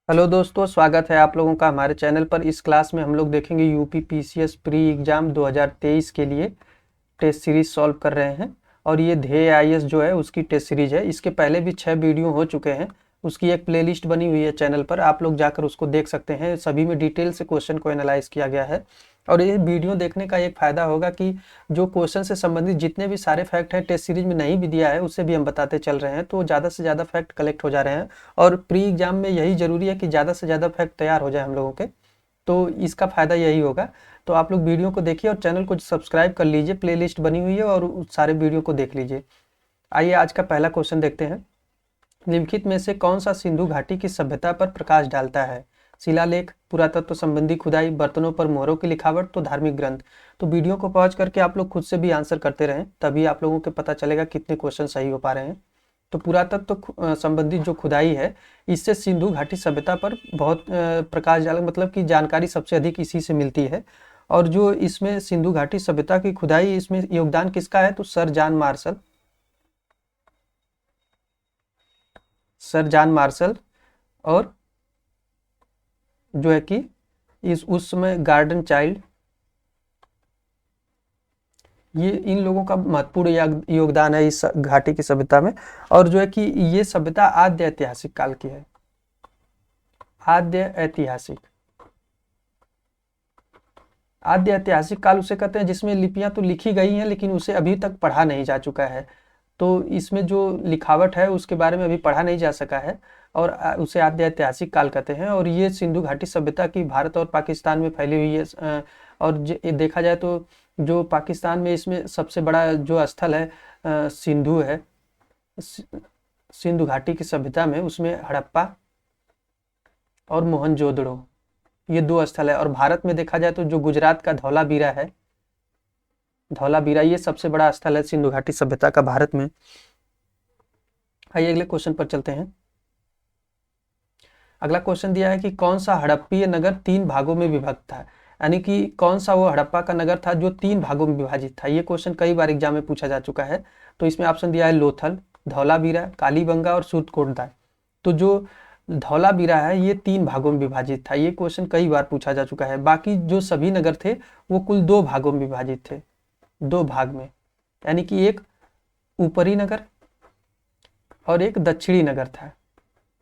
Hello दोस्तों, स्वागत है आप लोगों का हमारे चैनल पर। इस क्लास में हम लोग देखेंगे यूपी पीसीएस प्री एग्ज़ाम 2023 के लिए टेस्ट सीरीज सॉल्व कर रहे हैं। और ये ध्येय आईएएस जो है उसकी टेस्ट सीरीज है। इसके पहले भी 6 वीडियो हो चुके हैं। उसकी एक प्लेलिस्ट बनी हुई है चैनल पर, आप लोग जाकर उसको देख सकते हैं। सभी में डिटेल से क्वेश्चन को एनालाइज किया गया है। और ये वीडियो देखने का एक फ़ायदा होगा कि जो क्वेश्चन से संबंधित जितने भी सारे फैक्ट हैं टेस्ट सीरीज में नहीं भी दिया है उससे भी हम बताते चल रहे हैं, तो ज़्यादा से ज़्यादा फैक्ट कलेक्ट हो जा रहे हैं। और प्री एग्जाम में यही ज़रूरी है कि ज़्यादा से ज़्यादा फैक्ट तैयार हो जाए हम लोगों के, तो इसका फ़ायदा यही होगा। तो आप लोग वीडियो को देखिए और चैनल को सब्सक्राइब कर लीजिए, प्लेलिस्ट बनी हुई है और उस सारे वीडियो को देख लीजिए। आइए आज का पहला क्वेश्चन देखते हैं। निम्नलिखित में से कौन सा सिंधु घाटी की सभ्यता पर प्रकाश डालता है? शिलालेख, पुरातत्व संबंधी खुदाई, बर्तनों पर मोहरों की लिखावट, तो धार्मिक ग्रंथ। तो वीडियो को पॉज करके आप लोग खुद से भी आंसर करते रहें, तभी आप लोगों को पता चलेगा कितने क्वेश्चन सही हो पा रहे हैं। तो पुरातत्व संबंधित जो खुदाई है, इससे सिंधु घाटी सभ्यता पर बहुत प्रकाश डाल, मतलब कि जानकारी सबसे अधिक इसी से मिलती है। और जो इसमें सिंधु घाटी सभ्यता की खुदाई, इसमें योगदान किसका है? तो सर जॉन मार्शल और जो है कि इस उस समय गार्डन चाइल्ड, ये इन लोगों का महत्वपूर्ण योगदान है इस घाटी की सभ्यता में। और जो है कि ये सभ्यता आद्य ऐतिहासिक काल की है। आद्य ऐतिहासिक काल उसे कहते हैं जिसमें लिपियां तो लिखी गई हैं लेकिन उसे अभी तक पढ़ा नहीं जा चुका है। तो इसमें जो लिखावट है उसके बारे में अभी पढ़ा नहीं जा सका है, और उसे आद्य ऐतिहासिक काल कहते हैं। और ये सिंधु घाटी सभ्यता की भारत और पाकिस्तान में फैली हुई है। और देखा जाए तो जो पाकिस्तान में इसमें सबसे बड़ा जो स्थल है सिंधु है, सिंधु घाटी की सभ्यता में, उसमें हड़प्पा और मोहनजोदड़ो, ये 2 स्थल है। और भारत में देखा जाए तो जो गुजरात का धौलावीरा है, धौलावीरा ये सबसे बड़ा स्थल है सिंधु घाटी सभ्यता का भारत में। आइए अगले क्वेश्चन पर चलते हैं। अगला क्वेश्चन दिया है कि कौन सा हड़प्पीय नगर 3 भागों में विभक्त था? यानी कि कौन सा वो हड़प्पा का नगर था जो 3 भागों में विभाजित था। ये क्वेश्चन कई बार एग्जाम में पूछा जा चुका है। तो इसमें ऑप्शन दिया है लोथल, धौलावीरा, कालीबंगा और सूरकोटदा। तो जो धौलावीरा है ये 3 भागों में विभाजित था। ये क्वेश्चन कई बार पूछा जा चुका है। बाकी जो सभी नगर थे वो कुल 2 भागों में विभाजित थे, 2 भाग में, यानी कि एक ऊपरी नगर और एक दक्षिणी नगर था,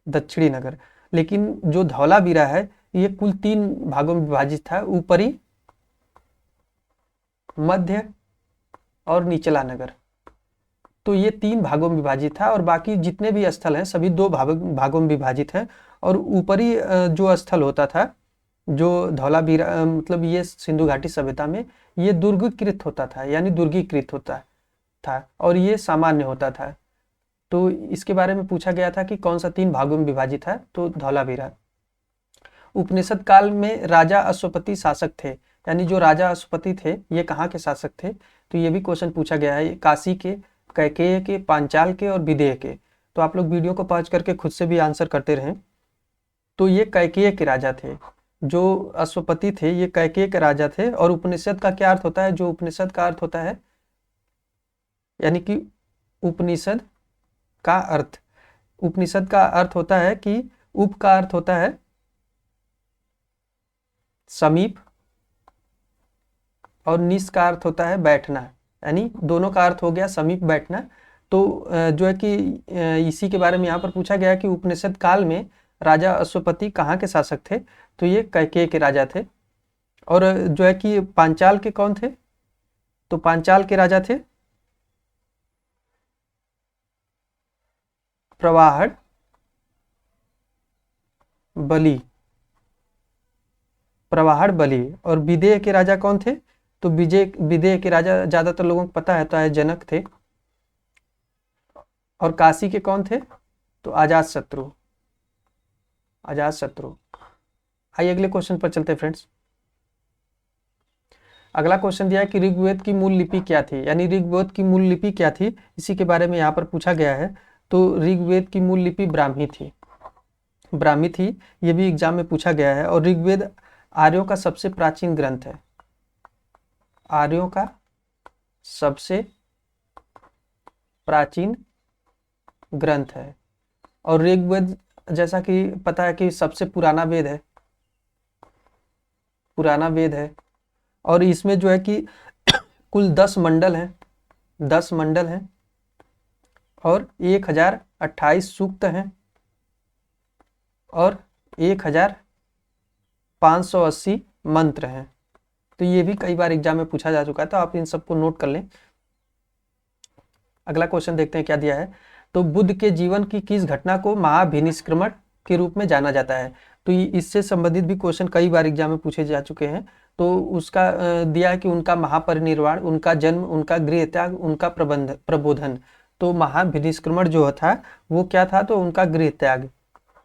दक्षिणी नगर। लेकिन जो धौलावीरा है ये कुल 3 भागों में विभाजित था, ऊपरी, मध्य और निचला नगर। तो ये 3 भागों में विभाजित था और बाकी जितने भी स्थल हैं सभी 2 भागों में विभाजित हैं। और ऊपरी जो स्थल होता था, जो धौलावीरा मतलब ये सिंधु घाटी सभ्यता में, ये दुर्गीकृत होता था, यानी दुर्गीकृत होता था और ये सामान्य होता था। तो इसके बारे में पूछा गया था कि कौन सा 3 भागों में विभाजित है, तो धौलावीरा। उपनिषद काल में राजा अश्वपति शासक थे, यानी जो राजा अश्वपति थे ये कहाँ के शासक थे? तो ये भी क्वेश्चन पूछा गया है। काशी के, कैकेय के, पांचाल के और विदेह के। तो आप लोग वीडियो को पॉज करके खुद से भी आंसर करते रहें। तो ये कैकेय के राजा थे, जो अश्वपति थे ये कैकेय के राजा थे। और उपनिषद का क्या अर्थ होता है? जो उपनिषद का अर्थ होता है, यानी कि उपनिषद का अर्थ, उपनिषद का अर्थ होता है कि उप का अर्थ होता है समीप और निस का अर्थ होता है बैठना, यानी दोनों का अर्थ हो गया समीप, बैठना। तो जो है कि इसी के बारे में यहाँ पर पूछा गया है कि उपनिषद काल में राजा अश्वपति कहाँ के शासक थे? तो ये कैकेय के राजा थे। और जो है कि पांचाल के कौन थे? तो पांचाल के राजा थे प्रवाहड़ बलि, प्रवाहड़ बलि। और विदेह के राजा कौन थे? तो विदेह के राजा ज्यादातर लोगों को पता है, तो है जनक थे। और काशी के कौन थे? तो अजातशत्रु, अजातशत्रु। आइए अगले क्वेश्चन पर चलते हैं फ्रेंड्स। अगला क्वेश्चन दिया है कि ऋग्वेद की मूल लिपि क्या थी, यानी ऋग्वेद की मूल लिपि क्या थी, इसी के बारे में यहाँ पर पूछा गया है। तो ऋग्वेद की मूल लिपि ब्राह्मी थी, ब्राह्मी थी। ये भी एग्जाम में पूछा गया है। और ऋग्वेद आर्यों का सबसे प्राचीन ग्रंथ है, आर्यों का सबसे प्राचीन ग्रंथ है। और ऋग्वेद जैसा कि पता है कि सबसे पुराना वेद है, पुराना वेद है, और इसमें जो है कि कुल 10 मंडल हैं, 10 मंडल हैं और 1028 सूक्त हैं और 1580 मंत्र हैं। तो ये भी कई बार एग्जाम में पूछा जा चुका है, तो आप इन सबको नोट कर लें। अगला क्वेश्चन देखते हैं क्या दिया है। तो बुद्ध के जीवन की किस घटना को महाभिनिष्क्रमण के रूप में जाना जाता है? तो इससे संबंधित भी क्वेश्चन कई बार एग्जाम में पूछे जा चुके हैं। तो उसका दिया है कि उनका महापरिनिर्वाण, उनका जन्म, उनका गृह त्याग, उनका प्रबोधन। तो महाभिनिष्क्रमण जो था वो क्या था? तो उनका गृह त्याग,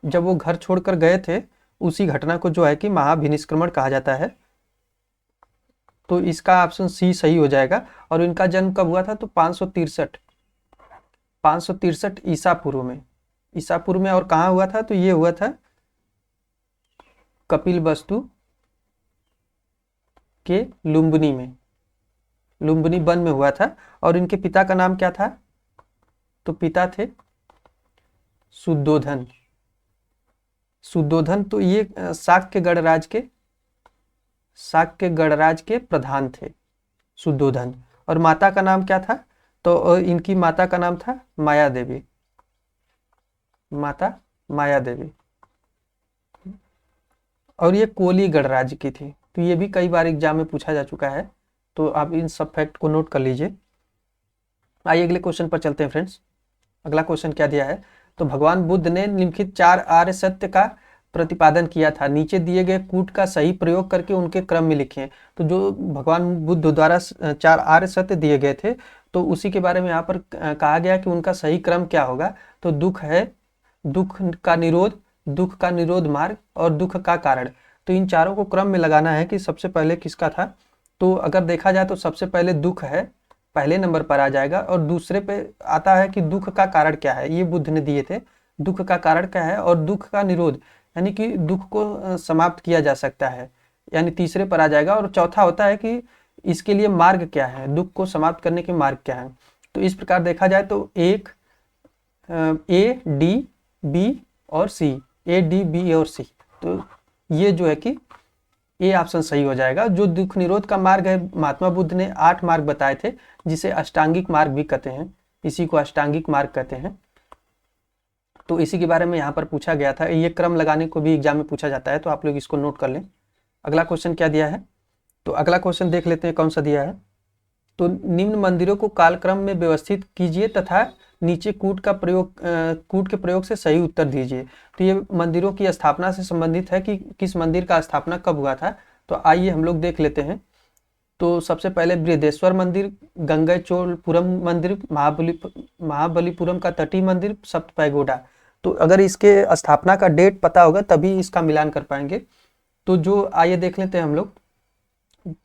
जब वो घर छोड़कर गए थे उसी घटना को जो है कि महाभिनिष्क्रमण कहा जाता है। तो इसका ऑप्शन सी सही हो जाएगा। और इनका जन्म कब हुआ था? तो 563 ईसा पूर्व में, ईसा पूर्व में। और कहाँ हुआ था? तो ये हुआ था कपिलवस्तु के लुम्बिनी में, लुम्बिनी वन में हुआ था। और इनके पिता का नाम क्या था? तो पिता थे शुद्धोधन। शुद्धोधन तो ये शाक्य गणराज के प्रधान थे शुद्धोधन। और माता का नाम क्या था? तो इनकी माता का नाम था माया देवी, माता माया देवी। और ये कोली गणराज्य की थी। तो ये भी कई बार एग्जाम में पूछा जा चुका है, तो आप इन सब फैक्ट को नोट कर लीजिए। आइए अगले क्वेश्चन पर चलते हैं फ्रेंड्स। अगला क्वेश्चन क्या दिया है? तो भगवान बुद्ध ने निम्नलिखित 4 आर्य सत्य का प्रतिपादन किया था, नीचे दिए गए कूट का सही प्रयोग करके उनके क्रम में लिखें। तो जो भगवान बुद्ध द्वारा 4 आर्य सत्य दिए गए थे, तो उसी के बारे में यहाँ पर कहा गया कि उनका सही क्रम क्या होगा। तो दुख है, दुख का निरोध मार्ग और दुख का कारण। तो इन चारों को क्रम में लगाना है कि सबसे पहले किसका था। तो अगर देखा जाए तो सबसे पहले दुख है, पहले नंबर पर आ जाएगा। और दूसरे पे आता है कि दुख का कारण क्या है, ये बुद्ध ने दिए थे। दुख का कारण क्या है और दुख का निरोध, यानी कि दुख को समाप्त किया जा सकता है, यानी तीसरे पर आ जाएगा। और चौथा होता है कि इसके लिए मार्ग क्या है, दुख को समाप्त करने के मार्ग क्या है। तो इस प्रकार देखा जाए तो एक ए डी बी और सी, ए डी बी और सी, तो ये जो है कि ए ऑप्शन सही हो जाएगा। जो दुख निरोध का मार्ग है, महात्मा बुद्ध ने 8 मार्ग बताए थे, जिसे अष्टांगिक मार्ग भी कहते हैं, इसी को अष्टांगिक मार्ग कहते हैं। तो इसी के बारे में यहाँ पर पूछा गया था। ये क्रम लगाने को भी एग्जाम में पूछा जाता है, तो आप लोग इसको नोट कर लें। अगला क्वेश्चन क्या दिया है? तो अगला क्वेश्चन देख लेते हैं कौन सा दिया है। तो निम्न मंदिरों को कालक्रम में व्यवस्थित कीजिए तथा नीचे कूट के प्रयोग से सही उत्तर दीजिए। तो ये मंदिरों की स्थापना से संबंधित है कि किस मंदिर का स्थापना कब हुआ था। तो आइए हम लोग देख लेते हैं। तो सबसे पहले बृहदेश्वर मंदिर, गंगैचोलपुरम मंदिर, महाबलीपुरम का तटीय मंदिर, सप्त पैगोडा। तो अगर इसके स्थापना का डेट पता होगा तभी इसका मिलान कर पाएंगे। तो जो आइए देख लेते हैं हम लोग।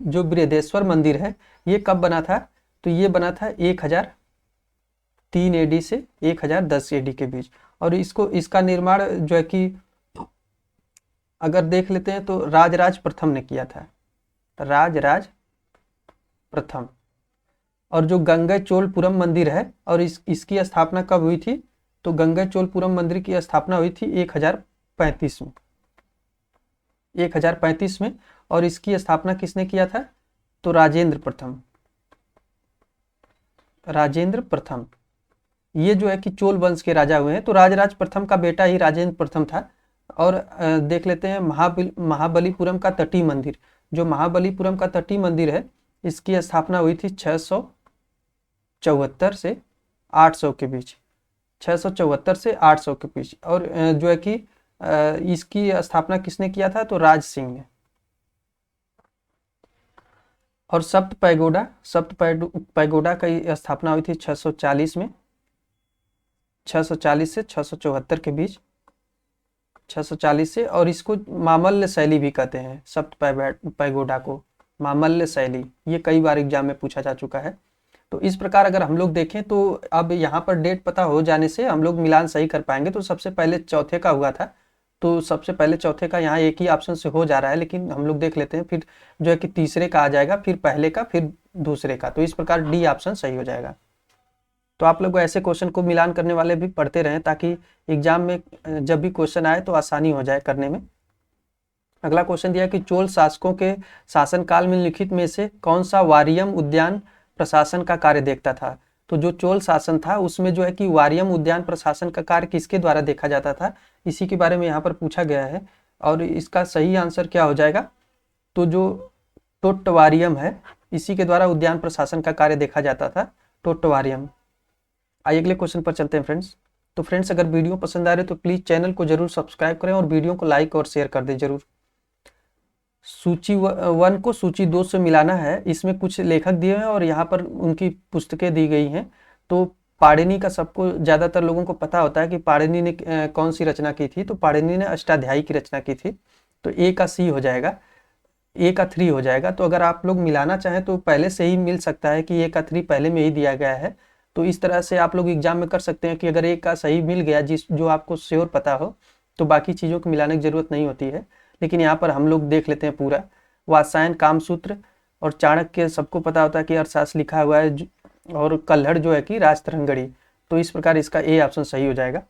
जो बृहदेश्वर मंदिर है ये कब बना था? तो ये बना था 1003 AD से 1010 AD के बीच। और इसका निर्माण जो है कि अगर देख लेते हैं तो राजराज प्रथम ने किया था, राजराज प्रथम। और जो गंगैचोलपुरम मंदिर है और इसकी स्थापना कब हुई थी? तो गंगैचोलपुरम मंदिर की स्थापना हुई थी 1035 में, 1035 में। और इसकी स्थापना किसने किया था? तो राजेंद्र प्रथम। ये जो है कि चोल वंश के राजा हुए हैं। तो राजराज प्रथम का बेटा ही राजेंद्र प्रथम था। और देख लेते हैं महाबलीपुरम का तटीय मंदिर। जो महाबलीपुरम का तटीय मंदिर है इसकी स्थापना हुई थी 674 से 800 के बीच, 674 से 800 के बीच। और जो है कि इसकी स्थापना किसने किया था? तो राज सिंह ने। और सप्त पैगोडा की स्थापना हुई थी 640 में, 640 से 674 के बीच, 640 से। और इसको मामल्य शैली भी कहते हैं, सप्त पैगोडा को मामल्य शैली। ये कई बार एग्जाम में पूछा जा चुका है। तो इस प्रकार अगर हम लोग देखें तो अब यहाँ पर डेट पता हो जाने से हम लोग मिलान सही कर पाएंगे। तो सबसे पहले चौथे का हुआ था, तो सबसे पहले चौथे का यहाँ एक ही ऑप्शन से हो जा रहा है, लेकिन हम लोग देख लेते हैं। फिर जो है कि तीसरे का आ जाएगा, फिर पहले का, फिर दूसरे का। तो इस प्रकार डी ऑप्शन सही हो जाएगा। तो आप लोग ऐसे क्वेश्चन को मिलान करने वाले भी पढ़ते रहें, ताकि एग्जाम में जब भी क्वेश्चन आए तो आसानी हो जाए करने में। अगला क्वेश्चन दिया कि चोल शासकों के शासनकाल में लिखित में से कौन सा वारियम उद्यान प्रशासन का कार्य देखता था। तो जो चोल शासन था उसमें जो है कि वारियम उद्यान प्रशासन का कार्य किसके द्वारा देखा जाता था, इसी के बारे में यहाँ पर पूछा गया है। और इसका सही आंसर क्या हो जाएगा, तो जो टोट्टवारियम है इसी के द्वारा उद्यान प्रशासन का कार्य देखा जाता था, टोट्टवारियम। आइए अगले क्वेश्चन पर चलते हैं फ्रेंड्स। तो फ्रेंड्स अगर वीडियो पसंद आ रही है तो प्लीज़ चैनल को जरूर सब्सक्राइब करें और वीडियो को लाइक और शेयर कर दें जरूर। सूची 1 को सूची 2 से मिलाना है। इसमें कुछ लेखक दिए हैं और यहाँ पर उनकी पुस्तकें दी गई हैं। तो पाणिनि का सबको ज़्यादातर लोगों को पता होता है कि पाणिनि ने कौन सी रचना की थी। तो पाणिनि ने अष्टाध्यायी की रचना की थी। तो ए का सी हो जाएगा, ए का 3 हो जाएगा। तो अगर आप लोग मिलाना चाहें तो पहले से ही मिल सकता है कि ए का 3 पहले में ही दिया गया है। तो इस तरह से आप लोग एग्जाम में कर सकते हैं कि अगर ए का सही मिल गया जो आपको श्योर पता हो, तो बाकी चीज़ों को मिलाने की जरूरत नहीं होती है। लेकिन यहाँ पर हम लोग देख लेते हैं पूरा। वात्सायन, कामसूत्र और चाणक्य सबको पता होता है कि अर्थशास्त्र लिखा हुआ है, और कल्हड़ जो है कि राजतरंगड़ी। तो इस प्रकार इसका ए ऑप्शन सही हो जाएगा।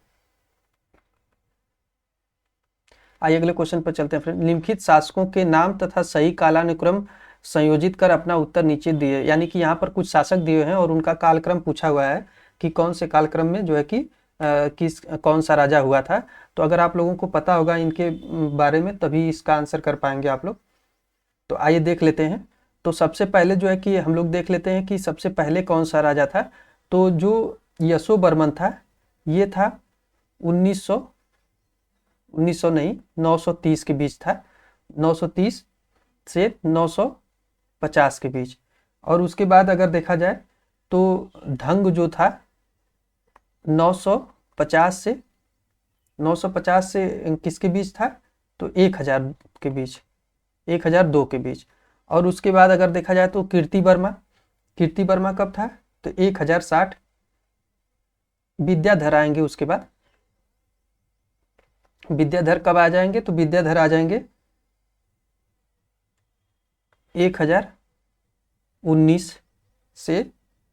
आइए अगले क्वेश्चन पर चलते हैं फ्रेंड। निम्नलिखित शासकों के नाम तथा सही कालानुक्रम संयोजित कर अपना उत्तर नीचे दिए। यानी कि यहाँ पर कुछ शासक दिए हैं और उनका कालक्रम पूछा हुआ है कि कौन से कालक्रम में जो है कि कौन सा राजा हुआ था। तो अगर आप लोगों को पता होगा इनके बारे में तभी इसका आंसर कर पाएंगे आप लोग। तो आइए देख लेते हैं। तो सबसे पहले जो है कि हम लोग देख लेते हैं कि सबसे पहले कौन सा राजा था। तो जो यशोवर्मन था ये था 930 के बीच था, 930 से 950 के बीच। और उसके बाद अगर देखा जाए तो धंग जो था 950 से किसके बीच था, तो 1000 के बीच, 1002 के बीच। और उसके बाद अगर देखा जाए तो कीर्ति वर्मा कब था, तो 1060। विद्याधर आएंगे उसके बाद। विद्याधर कब आ जाएंगे, तो विद्याधर आ जाएंगे 1019 से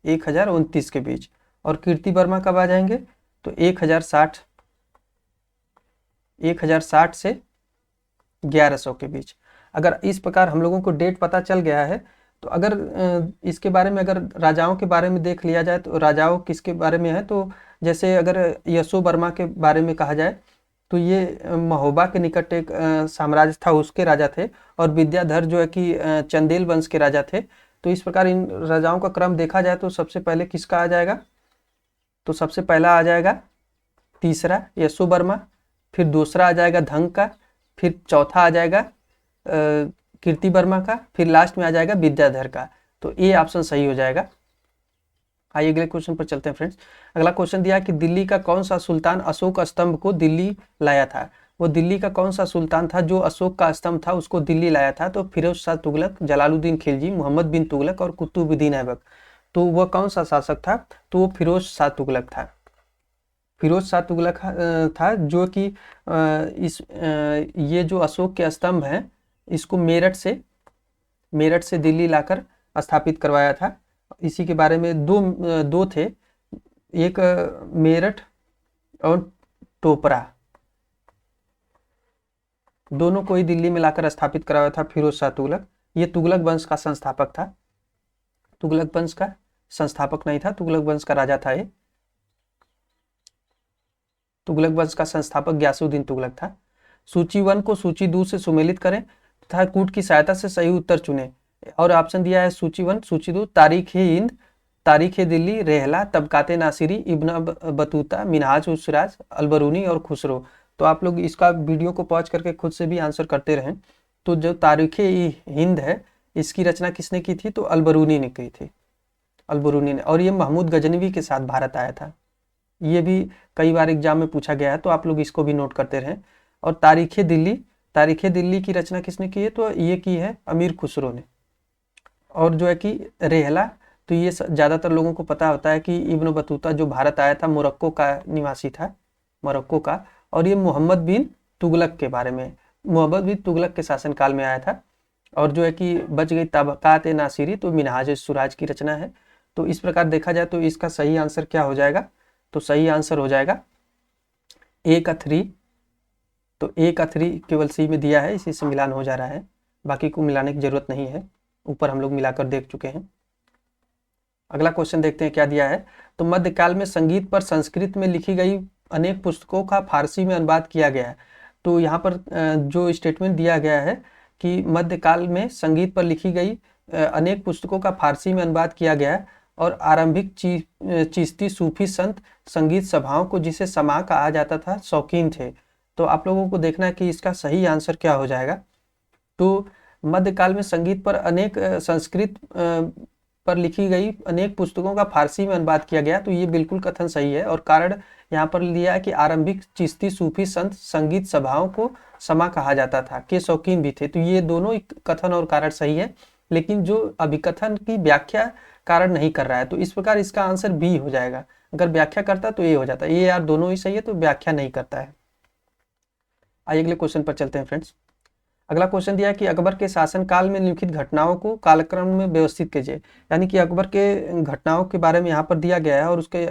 1029 के बीच। और कीर्ति वर्मा कब आ जाएंगे, तो 1060 से 1100 के बीच। अगर इस प्रकार हम लोगों को डेट पता चल गया है, तो अगर इसके बारे में अगर राजाओं के बारे में देख लिया जाए तो राजाओं किसके बारे में है, तो जैसे अगर यशोवर्मा के बारे में कहा जाए तो ये महोबा के निकट एक साम्राज्य था उसके राजा थे। और विद्याधर जो है कि चंदेल वंश के राजा थे। तो इस प्रकार इन राजाओं का क्रम देखा जाए तो सबसे पहले किसका आ जाएगा, तो सबसे पहला आ जाएगा तीसरा यशोवर्मा, फिर दूसरा आ जाएगा धंग का, फिर चौथा आ जाएगा कीर्ति वर्मा का, फिर लास्ट में आ जाएगा विद्याधर का। तो ये ऑप्शन सही हो जाएगा। आइए अगले क्वेश्चन पर चलते हैं फ्रेंड्स। अगला क्वेश्चन दिया कि दिल्ली का कौन सा सुल्तान अशोक स्तंभ को दिल्ली लाया था। वो दिल्ली का कौन सा सुल्तान था जो अशोक का स्तंभ था उसको दिल्ली लाया था, तो फिरोज शाह तुगलक, जलालुद्दीन खिलजी, मोहम्मद बिन तुगलक और कुतुबुद्दीन ऐबक। तो वह कौन सा शासक था, तो वो फिरोज शाह तुगलक था। फिरोज शाह तुगलक था जो कि ये जो अशोक के स्तंभ हैं इसको मेरठ से दिल्ली लाकर स्थापित करवाया था। इसी के बारे में दो थे, एक मेरठ और टोपरा, दोनों को ही दिल्ली में लाकर स्थापित कराया था फिरोज शाह तुगलक। ये तुगलक वंश का संस्थापक था, तुगलक वंश का संस्थापक नहीं था, तुगलक वंश का राजा था ये। तुगलक वंश का संस्थापक गयासुद्दीन तुगलक था। सूची 1 को सूची 2 से सुमेलित करें तथा कूट की सहायता से सही उत्तर चुनें। और ऑप्शन दिया है सूची 1, सूची 2 तारीख-ए-हिंद, तारीख-ए-दिल्ली, रेहला, तबकाते नासिरी, इब्न बतूता, मिनहाज उस सिराज, अलबरूनी और खुसरो। तो आप लोग इसका वीडियो को पॉज करके खुद से भी आंसर करते रहें। तो जो तारीख-ए-हिंद है इसकी रचना किसने की थी, तो अलबरूनी ने की थी, अलबरूनी ने। और ये महमूद गजनवी के साथ भारत आया था। ये भी कई बार एग्जाम में पूछा गया है, तो आप लोग इसको भी नोट करते रहें। और तारीख-ए-दिल्ली की रचना किसने की है, तो ये की है अमीर खुसरो ने। और जो है कि रेहला, तो ये ज़्यादातर लोगों को पता होता है कि इब्न बतूता जो भारत आया था मोरक्को का निवासी था, मोरक्को का। और ये मोहम्मद बिन तुगलक के बारे में, मोहम्मद बिन तुगलक के शासनकाल में आया था। और जो है कि बच गई तबकात नासिरी, तो मिनहाज सुराज की रचना है। तो इस प्रकार देखा जाए तो इसका सही आंसर क्या हो जाएगा, तो सही आंसर हो जाएगा ए का 3। तो ए का 3 केवल सी में दिया है, इसी से मिलान हो जा रहा है, बाकी को मिलाने की जरूरत नहीं है, ऊपर हम लोग मिलाकर देख चुके हैं। अगला क्वेश्चन देखते हैं क्या दिया है। तो मध्यकाल में संगीत पर संस्कृत में लिखी गई अनेक पुस्तकों का फारसी में अनुवाद किया गया है। तो यहाँ पर जो स्टेटमेंट दिया गया है कि मध्यकाल में संगीत पर लिखी गई अनेक पुस्तकों का फारसी में अनुवाद किया गया है और आरंभिक चिश्ती सूफी संत संगीत सभाओं को, जिसे समाह कहा जाता था, शौकीन थे। तो आप लोगों को देखना है कि इसका सही आंसर क्या हो जाएगा। तो मध्यकाल में संगीत पर अनेक संस्कृत पर लिखी गई अनेक पुस्तकों का फारसी में अनुवाद किया गया, तो ये बिल्कुल कथन सही है। और कारण यहाँ पर लिया है कि आरंभिक चिश्ती सूफी संत संगीत सभाओं को समा कहा जाता था, के शौकीन भी थे। तो ये दोनों कथन और कारण सही है, लेकिन जो अभिकथन की व्याख्या कारण नहीं कर रहा है, तो इस प्रकार इसका आंसर बी हो जाएगा। अगर व्याख्या करता तो ये हो जाता, ये यार दोनों ही सही है, तो व्याख्या नहीं करता है। आइए अगले क्वेश्चन पर चलते हैं फ्रेंड्स। अगला क्वेश्चन दिया है कि अकबर के शासनकाल में निम्नलिखित घटनाओं को कालक्रम में व्यवस्थित कीजिए। यानी कि अकबर के घटनाओं के बारे में यहाँ पर दिया गया है और उसके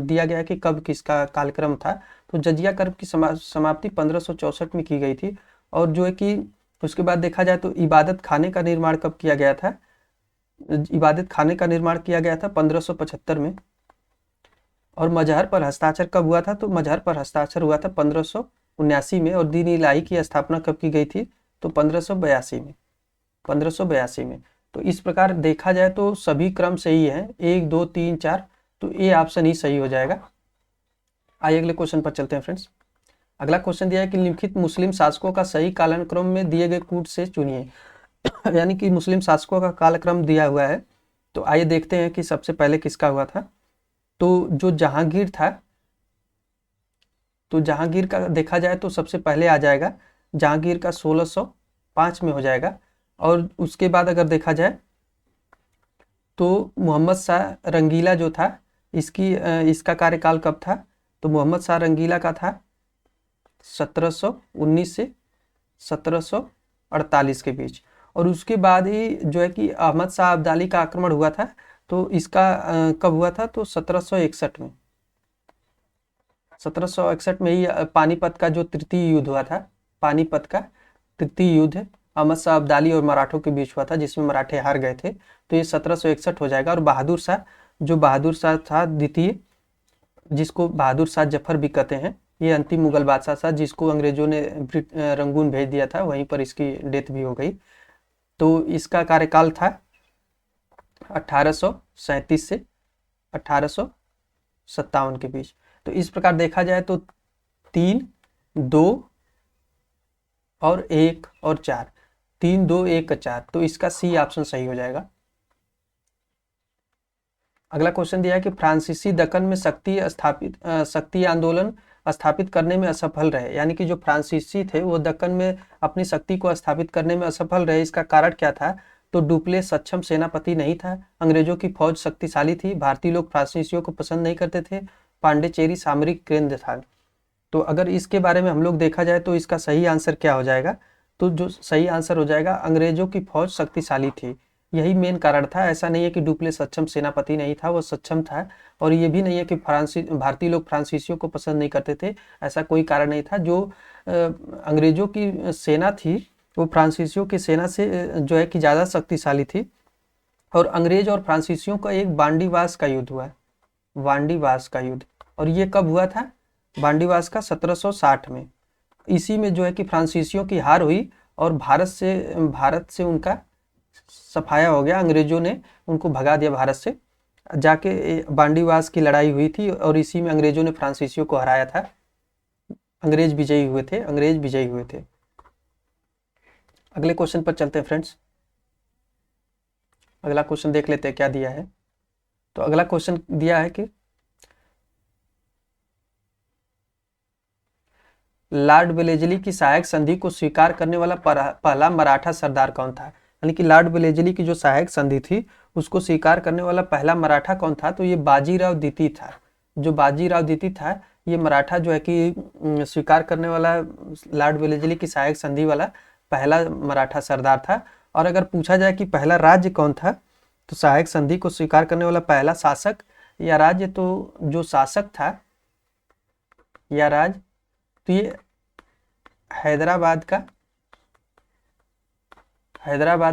दिया गया है कि कब किसका कालक्रम था। तो जजिया कर्ब की समाप्ति 1564 में की गई थी। और जो है कि उसके बाद देखा जाए तो इबादत खाने का निर्माण कब किया गया था, इबादत खाने का निर्माण किया गया था 1575 में। और मजहर पर हस्ताक्षर कब हुआ था, तो मजहर पर हस्ताक्षर हुआ था 1579 में। और दीन इलाही की स्थापना कब की गई थी, तो 1582 में, 1582 में। तो इस प्रकार देखा जाए तो सभी क्रम सही है, 1 2 3 4, तो ए ऑप्शन ही सही हो जाएगा। आइए अगले क्वेश्चन पर चलते हैं फ्रेंड्स। अगला क्वेश्चन दिया है कि निम्नलिखित मुस्लिम शासकों का सही कालक्रम में दिए गए कूट से चुनिए। यानी कि मुस्लिम शासकों का कालक्रम दिया हुआ है, तो आइए देखते हैं कि सबसे पहले किसका हुआ था। तो जो जहांगीर था, तो जहांगीर का देखा जाए तो सबसे पहले आ जाएगा जहांगीर का 1605 में हो जाएगा। और उसके बाद अगर देखा जाए तो मोहम्मद शाह रंगीला जो था, इसका कार्यकाल कब था, तो मोहम्मद शाह रंगीला का था 1719 से 1748 के बीच। और उसके बाद ही जो है कि अहमद शाह अब्दाली का आक्रमण हुआ था, तो इसका कब हुआ था, तो 1761 में, 1761 में ही पानीपत का जो तृतीय युद्ध हुआ था, पानीपत का तृतीय युद्ध अहमद शाह अब्दाली और मराठों के बीच हुआ था, जिसमें मराठे हार गए थे। तो ये 1761 हो जाएगा। और बहादुर शाह, जो बहादुर शाह था द्वितीय, जिसको बहादुर शाह जफर भी कहते हैं, ये अंतिम मुगल बादशाह था, जिसको अंग्रेजों ने रंगून भेज दिया था, वहीं पर इसकी डेथ भी हो गई। तो इसका कार्यकाल था 1837 से 1857 के बीच। तो इस प्रकार देखा जाए तो 3 2 और 1 और 4, 3 2 1 4, तो इसका सी ऑप्शन सही हो जाएगा। अगला क्वेश्चन दिया है कि फ्रांसीसी दक्कन में शक्ति आंदोलन स्थापित करने में असफल रहे। यानी कि जो फ्रांसीसी थे वो दक्कन में अपनी शक्ति को स्थापित करने में असफल रहे। इसका कारण क्या था, तो डुप्लेस सक्षम सेनापति नहीं था, अंग्रेजों की फौज शक्तिशाली थी, भारतीय लोग फ्रांसीसियों को पसंद नहीं करते थे, पांडिचेरी सामरिक केंद्र था। तो अगर इसके बारे में हम लोग देखा जाए तो इसका सही आंसर क्या हो जाएगा, तो जो सही आंसर हो जाएगा अंग्रेजों की फौज शक्तिशाली थी, यही मेन कारण था। ऐसा नहीं है कि डुप्लेस सक्षम सेनापति नहीं था, वो सक्षम था। और ये भी नहीं है कि भारतीय लोग फ्रांसीसियों को पसंद नहीं करते थे, ऐसा कोई कारण नहीं था। जो अंग्रेजों की सेना थी वो फ्रांसीसियों की सेना से जो है कि ज़्यादा शक्तिशाली थी। और अंग्रेज और फ्रांसीसियों का एक बांडीवास का युद्ध हुआ, बांडीवास का युद्ध। और ये कब हुआ था, बांडीवास का 1760 में। इसी में जो है कि फ्रांसीसियों की हार हुई और भारत से उनका सफाया हो गया, अंग्रेजों ने उनको भगा दिया भारत से। जाके बांडीवास की लड़ाई हुई थी और इसी में अंग्रेजों ने फ्रांसीसियों को हराया था। अंग्रेज विजयी हुए थे, अंग्रेज विजयी हुए थे। अगले क्वेश्चन पर चलते हैं फ्रेंड्स। अगला क्वेश्चन देख लेते हैं क्या दिया है। तो अगला क्वेश्चन दिया है कि लॉर्ड वेलेजली की सहायक संधि को स्वीकार करने वाला पहला मराठा सरदार कौन था। यानी कि लॉर्ड वेलेजली की जो सहायक संधि थी उसको स्वीकार करने वाला पहला मराठा कौन था, तो ये बाजीराव द्वितीय था। जो बाजीराव द्वितीय था ये मराठा जो है कि स्वीकार करने वाला लॉर्ड वेलेजली की सहायक संधि वाला पहला मराठा सरदार था। और अगर पूछा जाए कि पहला राज्य कौन था, तो सहायक संधि को स्वीकार करने वाला पहला शासक या राज्य, तो जो शासक था या राज्य, तो ये हैदराबाद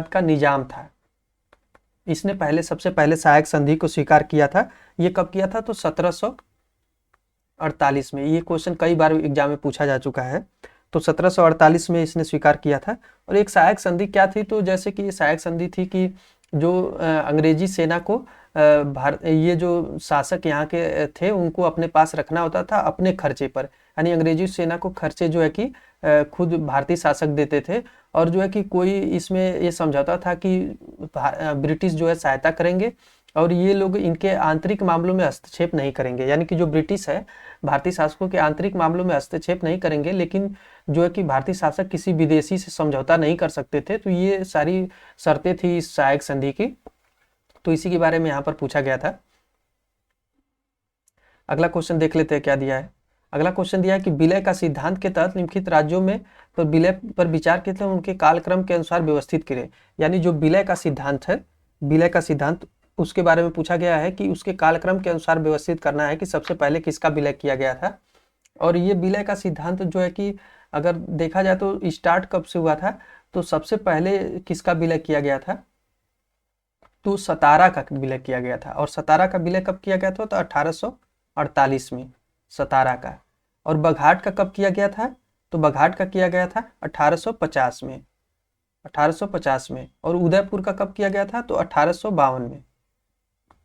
का निजाम था। इसने सबसे पहले सहायक संधि को स्वीकार किया था। ये कब किया था? तो 1748 में। ये क्वेश्चन कई बार एग्जाम में पूछा जा चुका है। तो 1748 में इसने स्वीकार किया था। और एक सहायक संधि क्या थी? तो जैसे कि ये सहायक संधि थी कि जो अंग्रेजी सेना को भारत, ये जो शासक यहाँ के थे उनको अपने पास रखना होता था अपने खर्चे पर, यानी अंग्रेजी सेना को खर्चे जो है कि खुद भारतीय शासक देते थे। और जो है कि कोई इसमें ये समझौता था कि ब्रिटिश जो है सहायता करेंगे और ये लोग इनके आंतरिक मामलों में हस्तक्षेप नहीं करेंगे, यानी कि जो ब्रिटिश है भारतीय शासकों के आंतरिक मामलों में हस्तक्षेप नहीं करेंगे, लेकिन जो है कि भारतीय शासक किसी विदेशी से समझौता नहीं कर सकते थे। तो ये सारी शर्तें थी इस सहायक संधि की। तो इसी के बारे में यहाँ पर पूछा गया था। अगला क्वेश्चन देख लेते हैं क्या दिया है। अगला क्वेश्चन दिया है कि विलय का सिद्धांत के तहत निम्नलिखित राज्यों में तो विलय पर विचार के तहत उनके कालक्रम के अनुसार व्यवस्थित करें। यानी जो विलय का सिद्धांत है, विलय का सिद्धांत, उसके बारे में पूछा गया है कि उसके कालक्रम के अनुसार व्यवस्थित करना है कि सबसे पहले किसका विलय किया गया था। और ये विलय का सिद्धांत जो है कि अगर देखा जाए तो स्टार्ट कब से हुआ था, तो सबसे पहले किसका विलय किया गया था? तो सतारा का विलय किया गया था। और सतारा का विलय कब किया गया था? तो 1848 में सतारा का। और बघाट का कब किया गया था? तो बघाट का किया गया था 1850 में, 1850 में। और उदयपुर का कब किया गया था? तो 1852 में,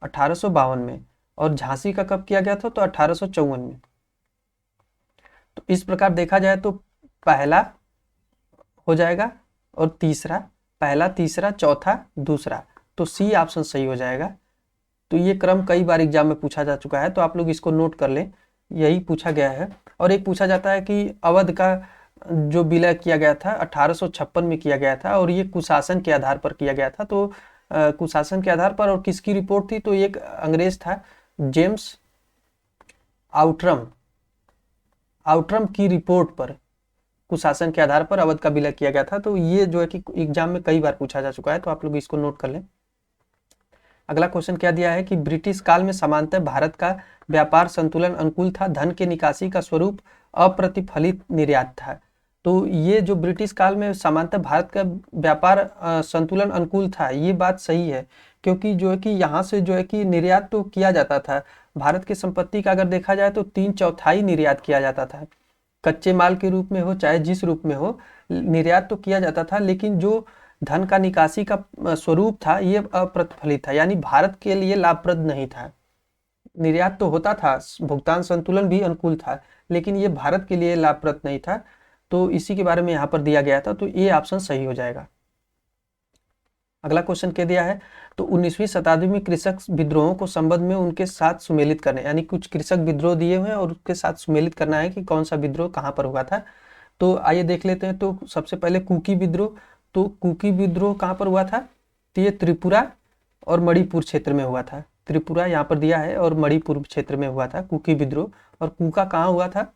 1852 में। और झांसी का कब किया गया था? तो 1854 में। तो इस प्रकार देखा जाए तो पहला हो जाएगा और तीसरा, पहला, तीसरा, चौथा, दूसरा। तो सी ऑप्शन सही हो जाएगा। तो ये क्रम कई बार एग्जाम में पूछा जा चुका है, तो आप लोग इसको नोट कर लें, यही पूछा गया है। और एक पूछा जाता है कि अवध का जो विलय किया गया था 1856 में किया गया था और ये कुशासन के आधार पर किया गया था। तो कुशासन के आधार पर, और किसकी रिपोर्ट थी? तो एक अंग्रेज था जेम्स आउट्रम की रिपोर्ट पर कुशासन के आधार पर अवध का विलय किया गया था। तो ये जो है कि एग्जाम में कई बार पूछा जा चुका है, तो आप लोग इसको नोट कर लें। अगला क्वेश्चन क्या दिया है कि ब्रिटिश काल में सामान्यतः भारत का व्यापार संतुलन अनुकूल था, धन के निकासी का स्वरूप अप्रतिफलित निर्यात था। तो ये जो ब्रिटिश काल में सामान्यतः भारत का व्यापार संतुलन अनुकूल था, ये बात सही है, क्योंकि जो है कि यहाँ से जो है कि निर्यात तो किया जाता था। भारत की संपत्ति का अगर देखा जाए तो 3/4 निर्यात किया जाता था, कच्चे माल के रूप में हो चाहे जिस रूप में हो, निर्यात तो किया जाता था। लेकिन जो धन का निकासी का स्वरूप था ये अप्रतिफलित था, यानी भारत के लिए लाभप्रद नहीं था। निर्यात तो होता था, भुगतान संतुलन भी अनुकूल था, लेकिन ये भारत के लिए लाभप्रद नहीं था। तो इसी के बारे में यहाँ पर दिया गया था, तो ये ऑप्शन सही हो जाएगा। अगला क्वेश्चन क्या दिया है? तो 19वीं शताब्दी में कृषक विद्रोहों को संबंध में उनके साथ सुमेलित करने, यानी कुछ कृषक विद्रोह दिए हुए हैं और उसके साथ सुमेलित करना है कि कौन सा विद्रोह कहाँ पर हुआ था। तो आइए देख लेते हैं। तो सबसे पहले कुकी विद्रोह। तो कुकी विद्रोह कहाँ पर हुआ था? तो ये त्रिपुरा और मणिपुर क्षेत्र में हुआ था। त्रिपुरा यहाँ पर दिया है और मणिपुर क्षेत्र में हुआ था कुकी विद्रोह। और कूका कहाँ हुआ था?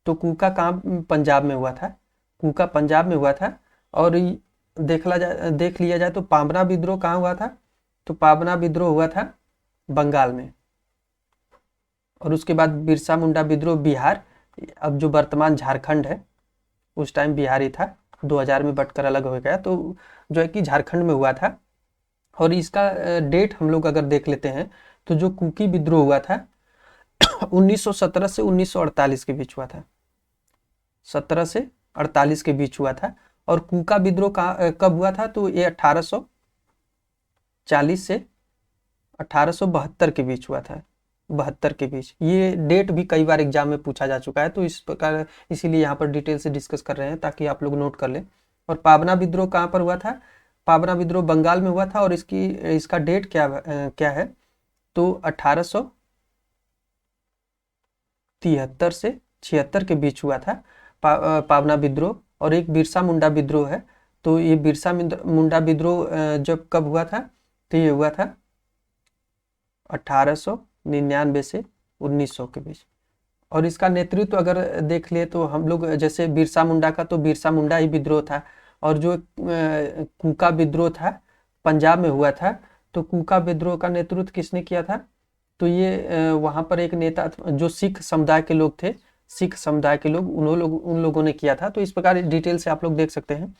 तो कूका कहाँ? पंजाब में हुआ था। कूका पंजाब में हुआ था। और देख लिया जाए तो पाबना विद्रोह कहाँ हुआ था? तो पाबना विद्रोह हुआ था बंगाल में। और उसके बाद बिरसा मुंडा विद्रोह बिहार, अब जो वर्तमान झारखंड है, उस टाइम बिहार ही था, 2000 में बटकर अलग हो गया, तो जो है कि झारखंड में हुआ था। और इसका डेट हम लोग अगर देख लेते हैं तो जो कुकी विद्रोह हुआ था 1917 से 1948 के बीच हुआ था, 17 से 48 के बीच हुआ था। और कूका विद्रोह कब हुआ था? तो ये 1840 से 1872 के बीच हुआ था, 72 के बीच। ये डेट भी कई बार एग्जाम में पूछा जा चुका है, तो इस प्रकार इसीलिए यहाँ पर डिटेल से डिस्कस कर रहे हैं ताकि आप लोग नोट कर लें। और पाबना विद्रोह कहाँ पर हुआ था? पाबना विद्रोह बंगाल में हुआ था। और इसका डेट क्या है? तो 1873 से 76 के बीच हुआ था पाबना विद्रोह। और एक बिरसा मुंडा विद्रोह है। तो ये बिरसा मुंडा विद्रोह जब कब हुआ था? तो ये हुआ था 1899 से 1900 के बीच। और इसका नेतृत्व अगर देख ले तो हम लोग, जैसे बिरसा मुंडा का, तो बिरसा मुंडा ही विद्रोह था। और जो कूका विद्रोह था पंजाब में हुआ था, तो कूका विद्रोह का नेतृत्व किसने किया था? तो ये वहाँ पर एक नेता जो सिख समुदाय के लोग थे, सिख समुदाय के लोग, उन लोगों ने किया था। तो इस प्रकार डिटेल से आप लोग देख सकते हैं।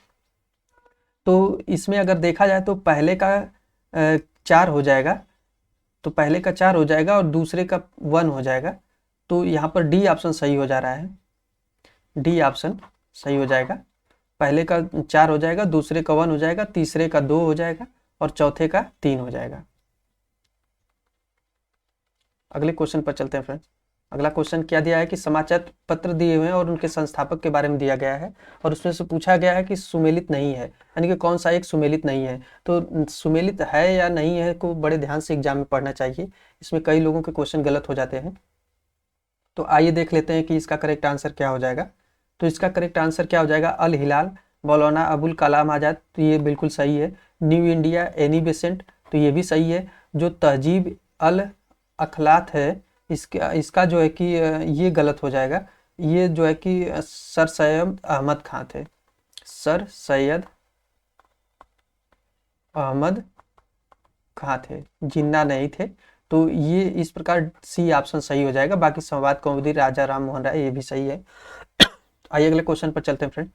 तो इसमें अगर देखा जाए तो पहले का 4 हो जाएगा, तो पहले का 4 हो जाएगा और दूसरे का 1 हो जाएगा। तो यहाँ पर डी ऑप्शन सही हो जा रहा है, डी ऑप्शन सही हो जाएगा। पहले का 4 हो जाएगा, दूसरे का 1 हो जाएगा, तीसरे का 2 हो जाएगा और चौथे का 3 हो जाएगा। अगले क्वेश्चन पर चलते हैं फ्रेंड्स। अगला क्वेश्चन क्या दिया है कि समाचार पत्र दिए हुए हैं और उनके संस्थापक के बारे में दिया गया है और उसमें से पूछा गया है कि सुमेलित नहीं है, यानी कि कौन सा एक सुमेलित नहीं है। तो सुमेलित है या नहीं है को बड़े ध्यान से एग्जाम में पढ़ना चाहिए, इसमें कई लोगों के क्वेश्चन गलत हो जाते हैं। तो आइए देख लेते हैं कि इसका करेक्ट आंसर क्या हो जाएगा। तो इसका करेक्ट आंसर क्या हो जाएगा? अल हिलाल, मौलाना अबुल कलाम आज़ाद, तो ये बिल्कुल सही है। न्यू इंडिया, एनी बेसेंट, तो ये भी सही है। जो तहजीब अल अखलात है, इसका जो है कि ये गलत हो जाएगा। ये जो है कि सर सैयद अहमद खां थे, सर सैयद अहमद खां थे, जिन्ना नहीं थे। तो ये इस प्रकार सी ऑप्शन सही हो जाएगा। बाकी संवाद कौमुदी राजा राम मोहन राय, ये भी सही है। आइए अगले क्वेश्चन पर चलते हैं फ्रेंड।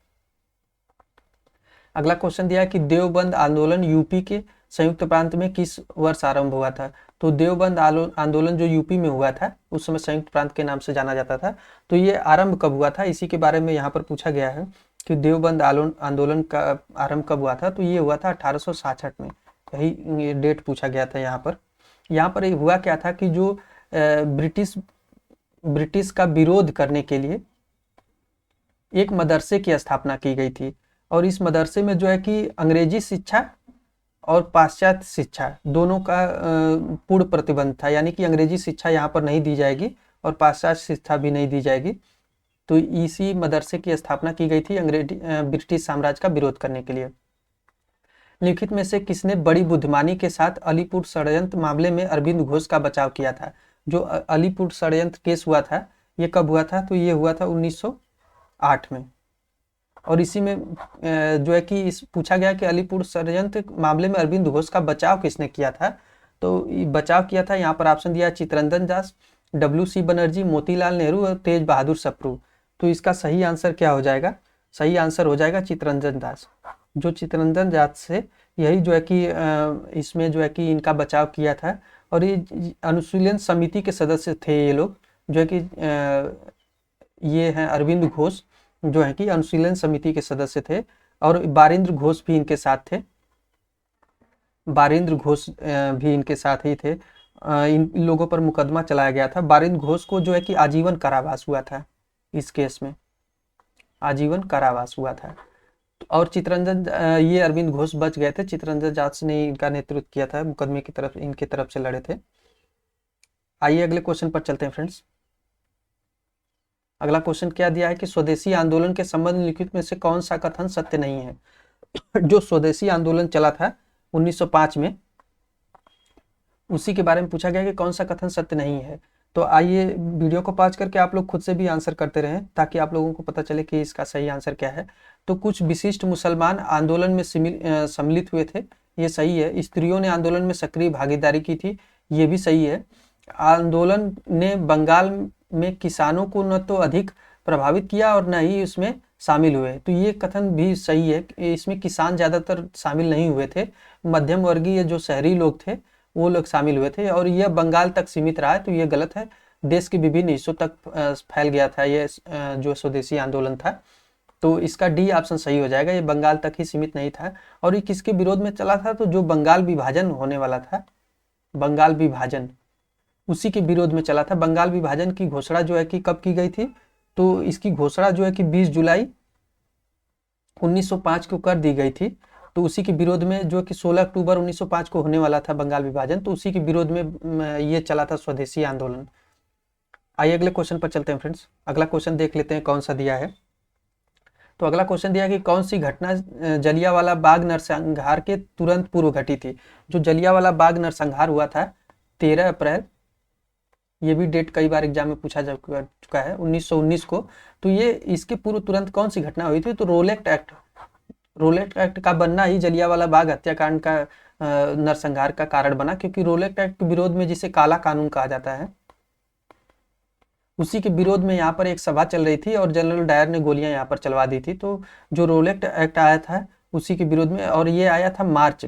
अगला क्वेश्चन दिया है कि देवबंद आंदोलन यूपी के संयुक्त प्रांत में किस वर्ष आरंभ हुआ था? तो देवबंद आंदोलन जो यूपी में हुआ था उस समय संयुक्त प्रांत के नाम से जाना जाता था। तो ये आरंभ कब हुआ था, इसी के बारे में यहाँ पर पूछा गया है कि देवबंद आंदोलन का आरंभ कब हुआ था। तो ये हुआ था 1866 में, यही डेट पूछा गया था। यहाँ पर हुआ क्या था कि जो ब्रिटिश का विरोध करने के लिए एक मदरसे की स्थापना की गई थी और इस मदरसे में जो है कि अंग्रेजी शिक्षा और पाश्चात्य शिक्षा दोनों का पूर्ण प्रतिबंध था, यानी कि अंग्रेजी शिक्षा यहाँ पर नहीं दी जाएगी और पाश्चात्य शिक्षा भी नहीं दी जाएगी। तो इसी मदरसे की स्थापना की गई थी ब्रिटिश साम्राज्य का विरोध करने के लिए। लिखित में से किसने बड़ी बुद्धिमानी के साथ अलीपुर षड्यंत्र मामले में अरविंद घोष का बचाव किया था? जो अलीपुर षड्यंत्र केस हुआ था ये कब हुआ था? तो ये हुआ था 1908 में। और इसी में जो है कि पूछा गया कि अलीपुर षड्यंत्र मामले में अरविंद घोष का बचाव किसने किया था? तो बचाव किया था, यहाँ पर ऑप्शन दिया चित्तरंजन दास, WC बनर्जी, मोतीलाल नेहरू और तेज बहादुर सप्रू। तो इसका सही आंसर क्या हो जाएगा? सही आंसर हो जाएगा चित्तरंजन दास। जो चित्तरंजन दास से यही जो है कि इसमें जो है कि इनका बचाव किया था। और ये अनुशीलन समिति के सदस्य थे ये लोग, जो है कि ये हैं अरविंद घोष जो है कि अनुशीलन समिति के सदस्य थे और बारिंद्र घोष भी इनके साथ थे, बारिंद्र घोष भी इनके साथ ही थे। इन लोगों पर मुकदमा चलाया गया था। बारिंद्र घोष को जो है कि आजीवन कारावास हुआ था, इस केस में आजीवन कारावास हुआ था। और चित्तरंजन ये अरविंद घोष बच गए थे, चित्तरंजन दास ने इनका नेतृत्व किया था, मुकदमे की तरफ इनके तरफ से लड़े थे। आइए अगले क्वेश्चन पर चलते हैं फ्रेंड्स। अगला क्वेश्चन क्या दिया है कि स्वदेशी आंदोलन के संबंध में लिखित में से कौन सा कथन सत्य नहीं है? जो स्वदेशी आंदोलन चला था 1905 में, उसी के बारे में पूछा गया कि कौन सा कथन सत्य नहीं है। तो आइए वीडियो को पॉज करके आप लोग खुद से भी आंसर करते रहें ताकि आप लोगों को पता चले कि इसका सही आंसर क्या है। तो कुछ विशिष्ट मुसलमान आंदोलन में सम्मिलित हुए थे, ये सही है। स्त्रियों ने आंदोलन में सक्रिय भागीदारी की थी, ये भी सही है। आंदोलन ने बंगाल में किसानों को न तो अधिक प्रभावित किया और न ही उसमें शामिल हुए, तो ये कथन भी सही है। इसमें किसान ज़्यादातर शामिल नहीं हुए थे, मध्यम वर्गीय जो शहरी लोग थे वो लोग शामिल हुए थे और यह बंगाल तक सीमित रहा है, तो ये गलत है। देश के विभिन्न हिस्सों तक फैल गया था ये जो स्वदेशी आंदोलन था। तो इसका डी ऑप्शन सही हो जाएगा, ये बंगाल तक ही सीमित नहीं था। और ये किसके विरोध में चला था? तो जो बंगाल विभाजन होने वाला था, बंगाल विभाजन, उसी के विरोध में चला था। बंगाल विभाजन की घोषणा जो है कि कब की गई थी? तो इसकी घोषणा जो है कि 20 जुलाई 1905 को कर दी गई थी। तो उसी के विरोध में जो कि 16 अक्टूबर 1905 को होने वाला था बंगाल विभाजन, तो उसी के विरोध में ये चला था स्वदेशी आंदोलन। आइए अगले क्वेश्चन पर चलते हैं फ्रेंड्स। अगला क्वेश्चन देख लेते हैं कौन सा दिया है। तो अगला क्वेश्चन दिया है कि कौन सी घटना जलियांवाला बाग नरसंहार के तुरंत पूर्व घटी थी? जो जलियांवाला बाग नरसंहार हुआ था 13 अप्रैल, ये भी डेट कई बार एग्जाम में पूछा जा चुका है, 1919 को। तो ये इसके पूर्व तुरंत कौन सी घटना हुई थी? तो रोलेट एक्ट का बनना ही जलियांवाला बाग हत्याकांड का नरसंहार का कारण बना, क्योंकि रोलेट एक्ट के विरोध में, जिसे काला कानून कहा जाता है, उसी के विरोध में यहाँ पर एक सभा चल रही थी और जनरल डायर ने गोलियां यहाँ पर चलवा दी थी। तो जो रोलेट एक्ट आया था उसी के विरोध में, और ये आया था मार्च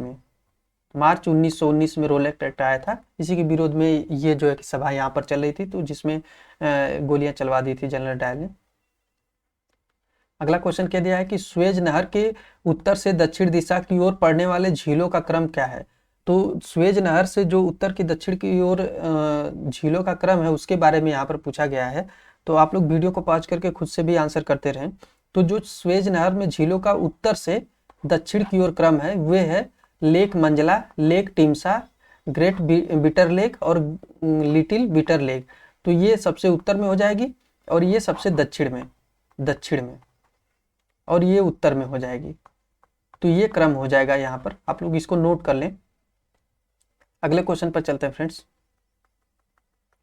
1919 में रोलेट एक्ट आया था। इसी के विरोध में ये जो है कि सभा यहाँ पर चल रही थी, तो जिसमें गोलियां चलवा दी थी जनरल डायर ने। अगला क्वेश्चन क्या दिया है कि स्वेज नहर के उत्तर से दक्षिण दिशा की ओर पड़ने वाले झीलों का क्रम क्या है। तो स्वेज नहर से जो उत्तर की दक्षिण की ओर झीलों का क्रम है उसके बारे में यहाँ पर पूछा गया है। तो आप लोग वीडियो को पॉज करके खुद से भी आंसर करते रहें। तो जो स्वेज नहर में झीलों का उत्तर से दक्षिण की ओर क्रम है वे है lake Manzala, lake Timsah, great bitter lake और लिटिल बिटर लेक। तो ये सबसे उत्तर में हो जाएगी और ये सबसे दक्षिण में और ये उत्तर में हो जाएगी। तो ये क्रम हो जाएगा यहाँ पर, आप लोग इसको नोट कर लें। अगले क्वेश्चन पर चलते हैं फ्रेंड्स,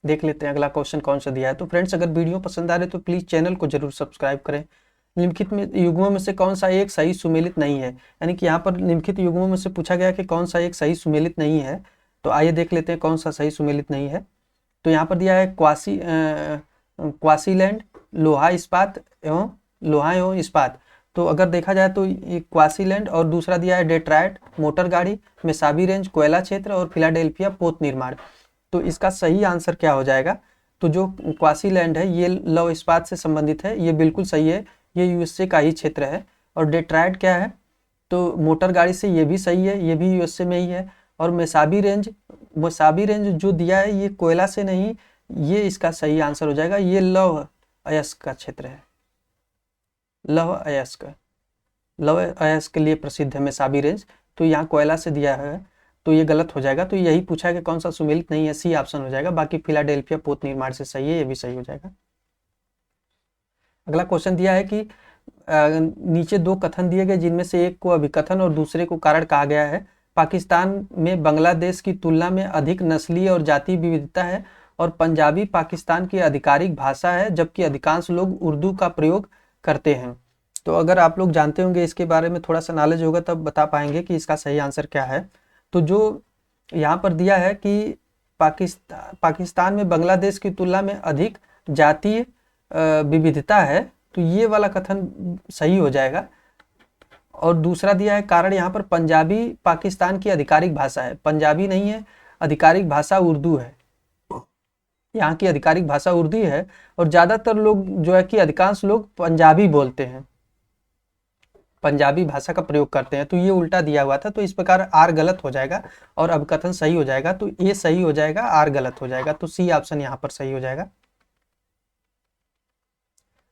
देख लेते हैं अगला क्वेश्चन कौन सा दिया है। तो फ्रेंड्स अगर वीडियो पसंद आ रहे तो प्लीज चैनल को जरूर सब्सक्राइब करें। निम्नलिखित में युग्मों में से कौन सा एक सही सुमेलित नहीं है, यानी कि यहाँ पर निम्नलिखित युग्मों में से पूछा गया कि कौन सा एक सही सुमेलित नहीं है। तो आइए देख लेते हैं कौन सा सही सुमेलित नहीं है। तो यहाँ पर दिया है क्वासीलैंड, लोहा एवं इस्पात। तो अगर देखा जाए तो ये क्वासीलैंड और दूसरा दिया है डेट्रायट मोटर गाड़ी, मेसाबी रेंज कोयला क्षेत्र और फिलाडेल्फिया पोत निर्माण। तो इसका सही आंसर क्या हो जाएगा। तो जो क्वासीलैंड है ये लौह इस्पात से संबंधित है, ये बिल्कुल सही है, ये यूएसए का ही क्षेत्र है। और डेट्रायट क्या है, तो मोटर गाड़ी से ये भी सही है, ये भी यूएसए में ही है। और मेसाबी रेंज जो दिया है ये कोयला से नहीं, ये इसका सही आंसर हो जाएगा, ये लौह अयस्क का क्षेत्र है। लौह अयस्क के लिए प्रसिद्ध है मेसाबी रेंज। तो यहाँ कोयला से दिया है तो ये गलत हो जाएगा। तो यही पूछा है कि कौन सा सुमेलित नहीं है, सी ऑप्शन हो जाएगा। बाकी फिलाडेल्फिया पोत निर्माण से सही है, ये भी सही हो जाएगा। अगला क्वेश्चन दिया है कि नीचे दो कथन दिए गए जिनमें से एक को अभिकथन और दूसरे को कारण कहा गया है। पाकिस्तान में बांग्लादेश की तुलना में अधिक नस्लीय और जातीय विविधता है और पंजाबी पाकिस्तान की आधिकारिक भाषा है, जबकि अधिकांश लोग उर्दू का प्रयोग करते हैं। तो अगर आप लोग जानते होंगे, इसके बारे में थोड़ा सा नॉलेज होगा तब बता पाएंगे कि इसका सही आंसर क्या है। तो जो यहाँ पर दिया है कि पाकिस्तान में बांग्लादेश की तुलना में अधिक जातीय विविधता है, तो ये वाला कथन सही हो जाएगा। और दूसरा दिया है कारण यहाँ पर पंजाबी पाकिस्तान की आधिकारिक भाषा है, पंजाबी नहीं है, आधिकारिक भाषा उर्दू है, यहाँ की आधिकारिक भाषा उर्दू है। और ज़्यादातर लोग जो है कि अधिकांश लोग पंजाबी बोलते हैं, पंजाबी भाषा का प्रयोग करते हैं। तो ये उल्टा दिया हुआ था, तो इस प्रकार आर गलत हो जाएगा और अभिकथन सही हो जाएगा। तो ये सही हो जाएगा, आर गलत हो जाएगा। तो सी ऑप्शन यहाँ पर सही हो जाएगा।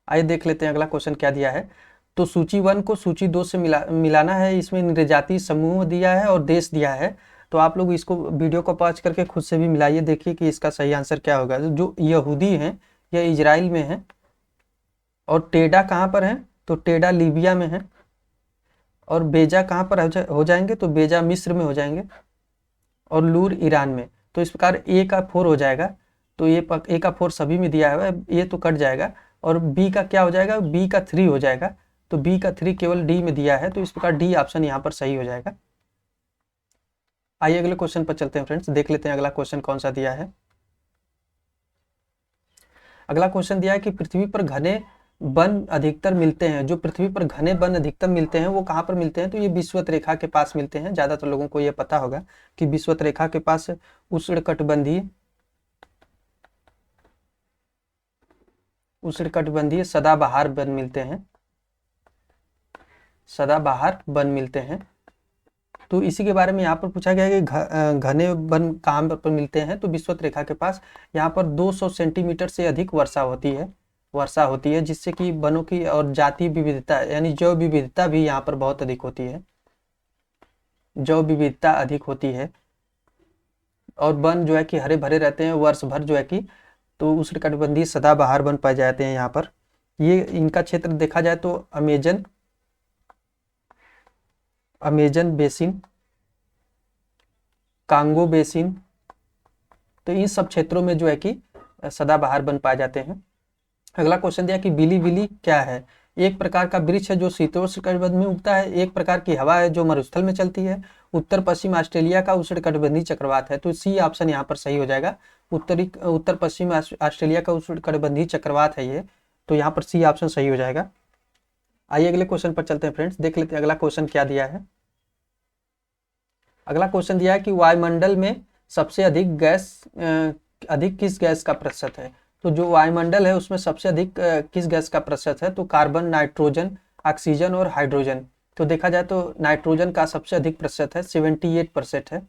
आइए देख लेते हैं अगला क्वेश्चन क्या दिया है। तो सूची 1 को सूची 2 से मिलाना है। इसमें निर्जातीय समूह दिया है और देश दिया है। तो आप लोग इसको वीडियो को पॉज करके खुद से भी मिलाइए, देखिए कि इसका सही आंसर क्या होगा। जो यहूदी हैं यह इजराइल में है, और टेडा कहाँ पर है, तो टेडा लीबिया में है, और बेजा कहाँ पर हो जाएंगे, तो बेजा मिस्र में हो जाएंगे, और लूर ईरान में। तो इस प्रकार ए का 4 हो जाएगा। तो ये ए का 4 सभी में दिया है, ये तो कट जाएगा। और बी का क्या हो जाएगा, बी का 3 हो जाएगा। तो बी का 3 केवल डी में दिया है, तो इस प्रकार डी ऑप्शन यहाँ पर सही हो जाएगा। आइए अगले क्वेश्चन पर चलते हैं फ्रेंड्स, देख लेते हैं अगला क्वेश्चन कौन सा दिया है। अगला क्वेश्चन दिया है कि पृथ्वी पर घने वन अधिकतर मिलते हैं। जो पृथ्वी पर घने वन अधिकतर मिलते हैं वो कहाँ पर मिलते हैं, तो ये विषुवत रेखा के पास मिलते हैं। ज्यादातर लोगों को ये पता होगा कि विषुवत रेखा के पास उष्णकटिबंधीय सदाबहार वन मिलते हैं, सदाबहार वन मिलते हैं। तो इसी के बारे में यहाँ पर पूछा गया है कि घने वन कहाँ पर मिलते हैं। तो विषुवत रेखा के पास यहाँ पर 200 सेंटीमीटर से अधिक वर्षा होती है, जिससे कि वनों की और जातीय विविधता यानी जैव विविधता भी यहाँ पर बहुत अधिक होती है, जैव विविधता अधिक होती है। और वन जो है कि हरे भरे रहते हैं वर्ष भर जो है कि, तो उष्णकटिबंधीय सदाबहार वन पाए जाते हैं यहाँ पर। ये इनका क्षेत्र देखा जाए तो अमेजन बेसिन, कांगो बेसिन, तो इन सब क्षेत्रों में जो है कि सदाबहार वन पाए जाते हैं। अगला क्वेश्चन दिया कि बिली बिली क्या है। एक प्रकार का वृक्ष है जो शीतोष्णकटिबंध में उगता है, एक प्रकार की हवा है जो मरुस्थल में चलती है, उत्तर पश्चिम ऑस्ट्रेलिया का उष्णकटिबंधीय चक्रवात है। तो सी ऑप्शन यहाँ पर सही हो जाएगा। उत्तर पश्चिम ऑस्ट्रेलिया का उष्णकटिबंधीय चक्रवात है ये, तो यहाँ पर सी ऑप्शन सही हो जाएगा। आइए अगले क्वेश्चन पर चलते हैं फ्रेंड्स, देख लेते हैं अगला क्वेश्चन क्या दिया है। अगला क्वेश्चन दिया है कि वायुमंडल में सबसे अधिक किस गैस का प्रतिशत है। तो जो वायुमंडल है उसमें सबसे अधिक किस गैस का प्रतिशत है, तो कार्बन, नाइट्रोजन, ऑक्सीजन और हाइड्रोजन। तो देखा जाए तो नाइट्रोजन का सबसे अधिक प्रतिशत है, 78% है,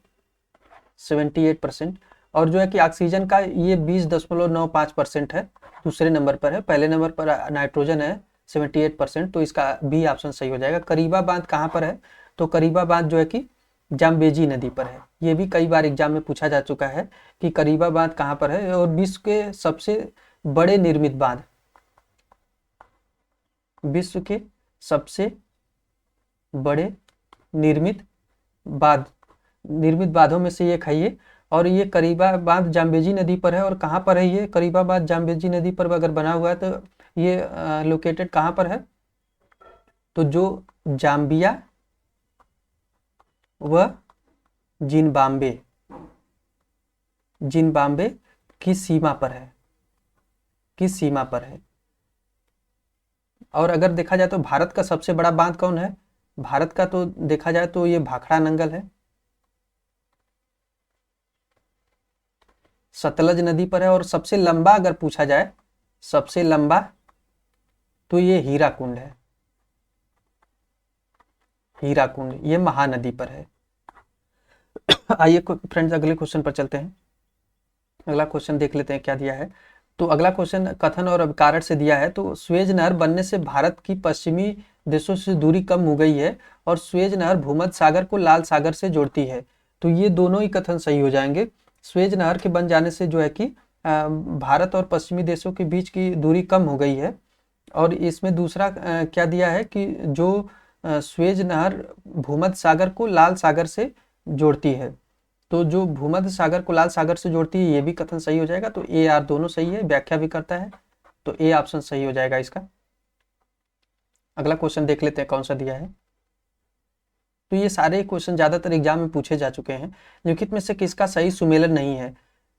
78%। और जो है कि ऑक्सीजन का ये 20.95% है, दूसरे नंबर पर है। पहले नंबर पर नाइट्रोजन है 78%, तो इसका बी ऑप्शन सही हो जाएगा। करीबा बांध कहाँ पर है, तो करीबा बांध जो है कि जाम्बेजी नदी पर है। ये भी कई बार एग्जाम में पूछा जा चुका है कि करीबा बांध कहाँ पर है। और विश्व के सबसे बड़े निर्मित बांध, विश्व के सबसे बड़े निर्मित बांधों में से एक है ये। और ये करीबा बांध जाम्बेजी नदी पर है। और कहाँ पर है ये करीबा बांध, जाम्बेजी नदी पर अगर बना हुआ है तो ये लोकेटेड कहाँ पर है, तो जो जाम्बिया व जिम्बाब्वे की सीमा पर है, और अगर देखा जाए तो भारत का सबसे बड़ा बांध कौन है, भारत का तो देखा जाए तो ये भाखड़ा नंगल है, सतलज नदी पर है। और सबसे लंबा अगर पूछा जाए, सबसे लंबा, तो ये हीराकुंड है, हीराकुंड ये महानदी पर है। आइए फ्रेंड्स अगले क्वेश्चन पर चलते हैं। अगला क्वेश्चन देख लेते हैं क्या दिया है। तो अगला क्वेश्चन कथन और अभिकारक से दिया है। तो स्वेज नहर बनने से भारत की पश्चिमी देशों से दूरी कम हो गई है और स्वेज नहर भूमध्य सागर को लाल सागर से जोड़ती है। तो ये दोनों ही कथन सही हो जाएंगे। स्वेज नहर के बन जाने से जो है कि भारत और पश्चिमी देशों के बीच की दूरी कम हो गई है। और इसमें दूसरा क्या दिया है कि जो स्वेज नहर भूमध्य सागर को लाल सागर से जोड़ती है। तो जो भूमध्य सागर को लाल सागर से जोड़ती है, ये भी कथन सही हो जाएगा। तो ए आर दोनों सही है, व्याख्या भी करता है, तो ए ऑप्शन सही हो जाएगा इसका। अगला क्वेश्चन देख लेते हैं कौन सा दिया है। तो ये सारे क्वेश्चन ज्यादातर एग्जाम में पूछे जा चुके हैं। निम्नलिखित में से किसका सही सुमेलन नहीं है।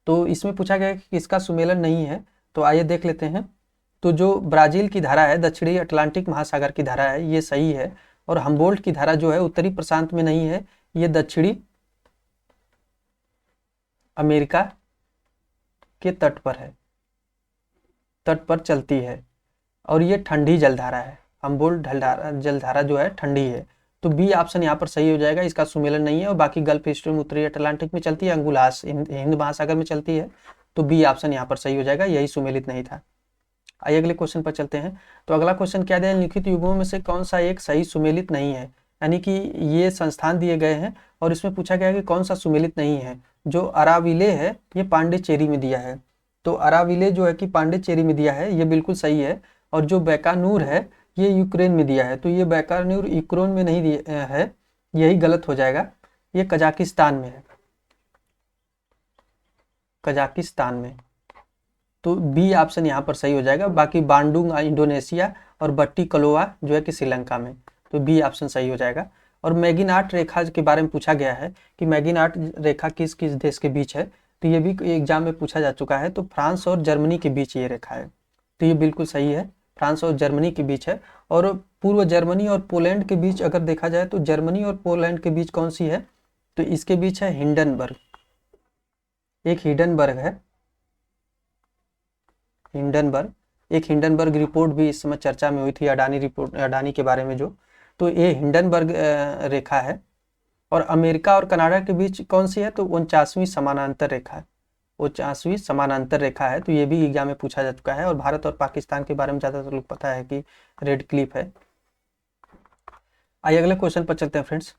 तो इसमें पूछा गया है कि किसका सुमेलन नहीं है, तो आइए देख लेते हैं। तो जो ब्राजील की धारा है, दक्षिणी अटलांटिक महासागर की धारा है, ये सही है। और हम्बोल्ट की धारा जो है उत्तरी प्रशांत में नहीं है, ये दक्षिणी अमेरिका के तट पर है, तट पर चलती है। और ये ठंडी जलधारा है, हम्बोल्ट जलधारा जो है ठंडी है। तो बी ऑप्शन यहाँ पर सही हो जाएगा, इसका सुमेलन नहीं है। और बाकी गल्फ स्ट्रीम उत्तरी अटलांटिक में चलती है, अंगुलास हिंद महासागर में चलती है। तो बी ऑप्शन यहाँ पर सही हो जाएगा, यही सुमेलित नहीं था। आइए अगले क्वेश्चन पर चलते हैं। तो अगला क्वेश्चन क्या दिया है, लिखित युग्मों में से कौन सा एक सही सुमेलित नहीं है। यानी कि ये संस्थान दिए गए हैं और इसमें पूछा गया है कि कौन सा सुमेलित नहीं है। जो अराविले है ये पांडिचेरी में दिया है, तो अराविले जो है कि पांडिचेरी में दिया है, ये बिल्कुल सही है। और जो बैकानूर है ये यूक्रेन में दिया है, तो ये बैकानूर यूक्रेन में नहीं दिया है, यही गलत हो जाएगा, ये कजाकिस्तान में है, कजाकिस्तान में। तो बी ऑप्शन यहाँ पर सही हो जाएगा। बाकी बांडुंग इंडोनेशिया और बट्टी कलोआ जो है कि श्रीलंका में, तो बी ऑप्शन सही हो जाएगा। और मैगिनाट रेखा के बारे में पूछा गया है कि मैगिनाट रेखा किस किस देश के बीच है, तो ये भी एग्जाम में पूछा जा चुका है। तो फ्रांस और जर्मनी के बीच ये रेखा है, तो ये बिल्कुल सही है, फ्रांस और जर्मनी के बीच है। और पूर्व जर्मनी और पोलैंड के बीच अगर देखा जाए तो जर्मनी और पोलैंड के बीच कौन सी है, तो इसके बीच है हिंडनबर्ग, एक हिंडनबर्ग है, हिंडनबर्ग। एक हिंडनबर्ग रिपोर्ट भी इस समय चर्चा में हुई थी, अडानी रिपोर्ट, अडानी के बारे में जो, तो ये हिंडनबर्ग रेखा है। और अमेरिका और कनाडा के बीच कौन सी है, तो 49वीं समानांतर रेखा है, 49वीं समानांतर रेखा है। तो ये भी एग्जाम में पूछा जा चुका है। और भारत और पाकिस्तान के बारे में ज्यादातर लोग पता है कि रेड क्लिफ है। आइए अगले क्वेश्चन पर चलते हैं फ्रेंड्स।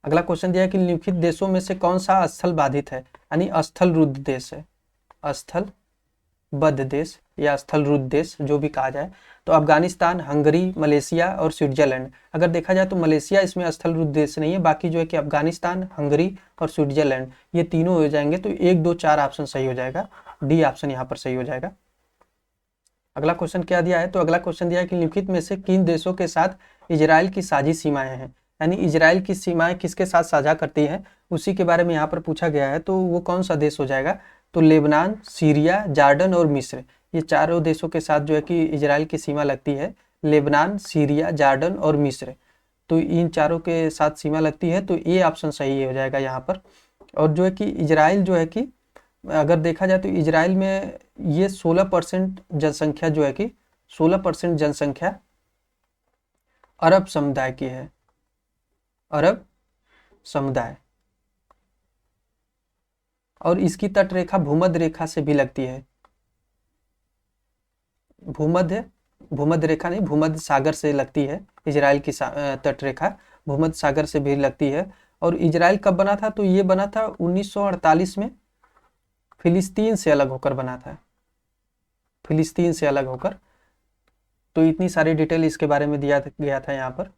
अगला क्वेश्चन दिया है कि निम्नलिखित देशों में से कौन सा स्थल बाधित है, यानी स्थल रुद्ध देश है, स्थल बद्ध देश या स्थल रुद्ध देश जो भी कहा जाए। तो अफगानिस्तान, हंगरी, मलेशिया और स्विट्जरलैंड। अगर देखा जाए तो मलेशिया इसमें स्थल रुद्ध देश नहीं है, बाकी जो है कि अफगानिस्तान, हंगरी और स्विट्जरलैंड ये तीनों हो जाएंगे। तो 1 2 4 ऑप्शन सही हो जाएगा, डी ऑप्शन यहाँ पर सही हो जाएगा। अगला क्वेश्चन क्या दिया है, तो अगला क्वेश्चन दिया है कि निम्नलिखित में से किन देशों के साथ इजराइल की साझी सीमाएं हैं, यानी इजराइल की सीमाएं किसके साथ साझा करती है, उसी के बारे में यहाँ पर पूछा गया है। तो वो कौन सा देश हो जाएगा, तो लेबनान, सीरिया, जॉर्डन और मिस्र, ये चारों देशों के साथ जो है कि इजराइल की सीमा लगती है। लेबनान, सीरिया, जॉर्डन और मिस्र, तो इन चारों के साथ सीमा लगती है। तो ये ऑप्शन सही हो जाएगा यहाँ पर। और जो है कि इजराइल जो है कि अगर देखा जाए तो इजराइल में ये 16% जनसंख्या जो है कि 16% जनसंख्या अरब समुदाय की है, अरब समुदाय। और इसकी तटरेखा भूमध्य रेखा से भी लगती है, भूमध्य रेखा नहीं, भूमध्य सागर से लगती है इजराइल की तटरेखा, भूमध्य सागर से भी लगती है। और इजराइल कब बना था, तो ये बना था 1948 में, फिलिस्तीन से अलग होकर बना था, फिलिस्तीन से अलग होकर। तो इतनी सारी डिटेल इसके बारे में दिया गया था यहाँ पर।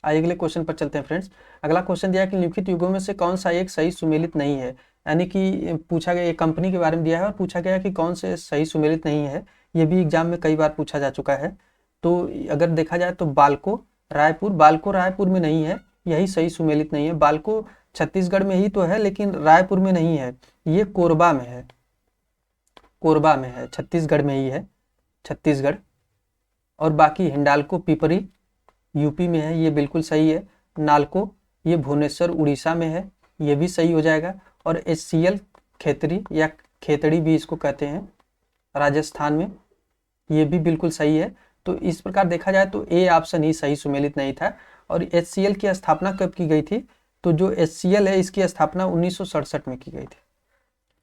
आइए अगले क्वेश्चन पर चलते हैं फ्रेंड्स। अगला क्वेश्चन दिया कि निम्नलिखित युगों में से कौन सा एक सही सुमेलित नहीं है, यानी कि पूछा गया, एक कंपनी के बारे में दिया है और पूछा गया कि कौन से सही सुमेलित नहीं है। ये भी एग्जाम में कई बार पूछा जा चुका है। तो अगर देखा जाए तो बाल्को रायपुर में नहीं है, यही सही सुमेलित नहीं है। बाल्को छत्तीसगढ़ में ही तो है, लेकिन रायपुर में नहीं है, ये कोरबा में है, कोरबा में है, छत्तीसगढ़ में ही है, छत्तीसगढ़। और बाकी हिंडाल्को पिपरी यूपी में है, ये बिल्कुल सही है। नालको ये भुवनेश्वर उड़ीसा में है, ये भी सही हो जाएगा। और HCL खेतड़ी या खेतड़ी भी इसको कहते हैं, राजस्थान में, ये भी बिल्कुल सही है। तो इस प्रकार देखा जाए तो ए ऑप्शन ही सही सुमेलित नहीं था। और HCL की स्थापना कब की गई थी, तो जो HCL है इसकी स्थापना 1967 में की गई थी।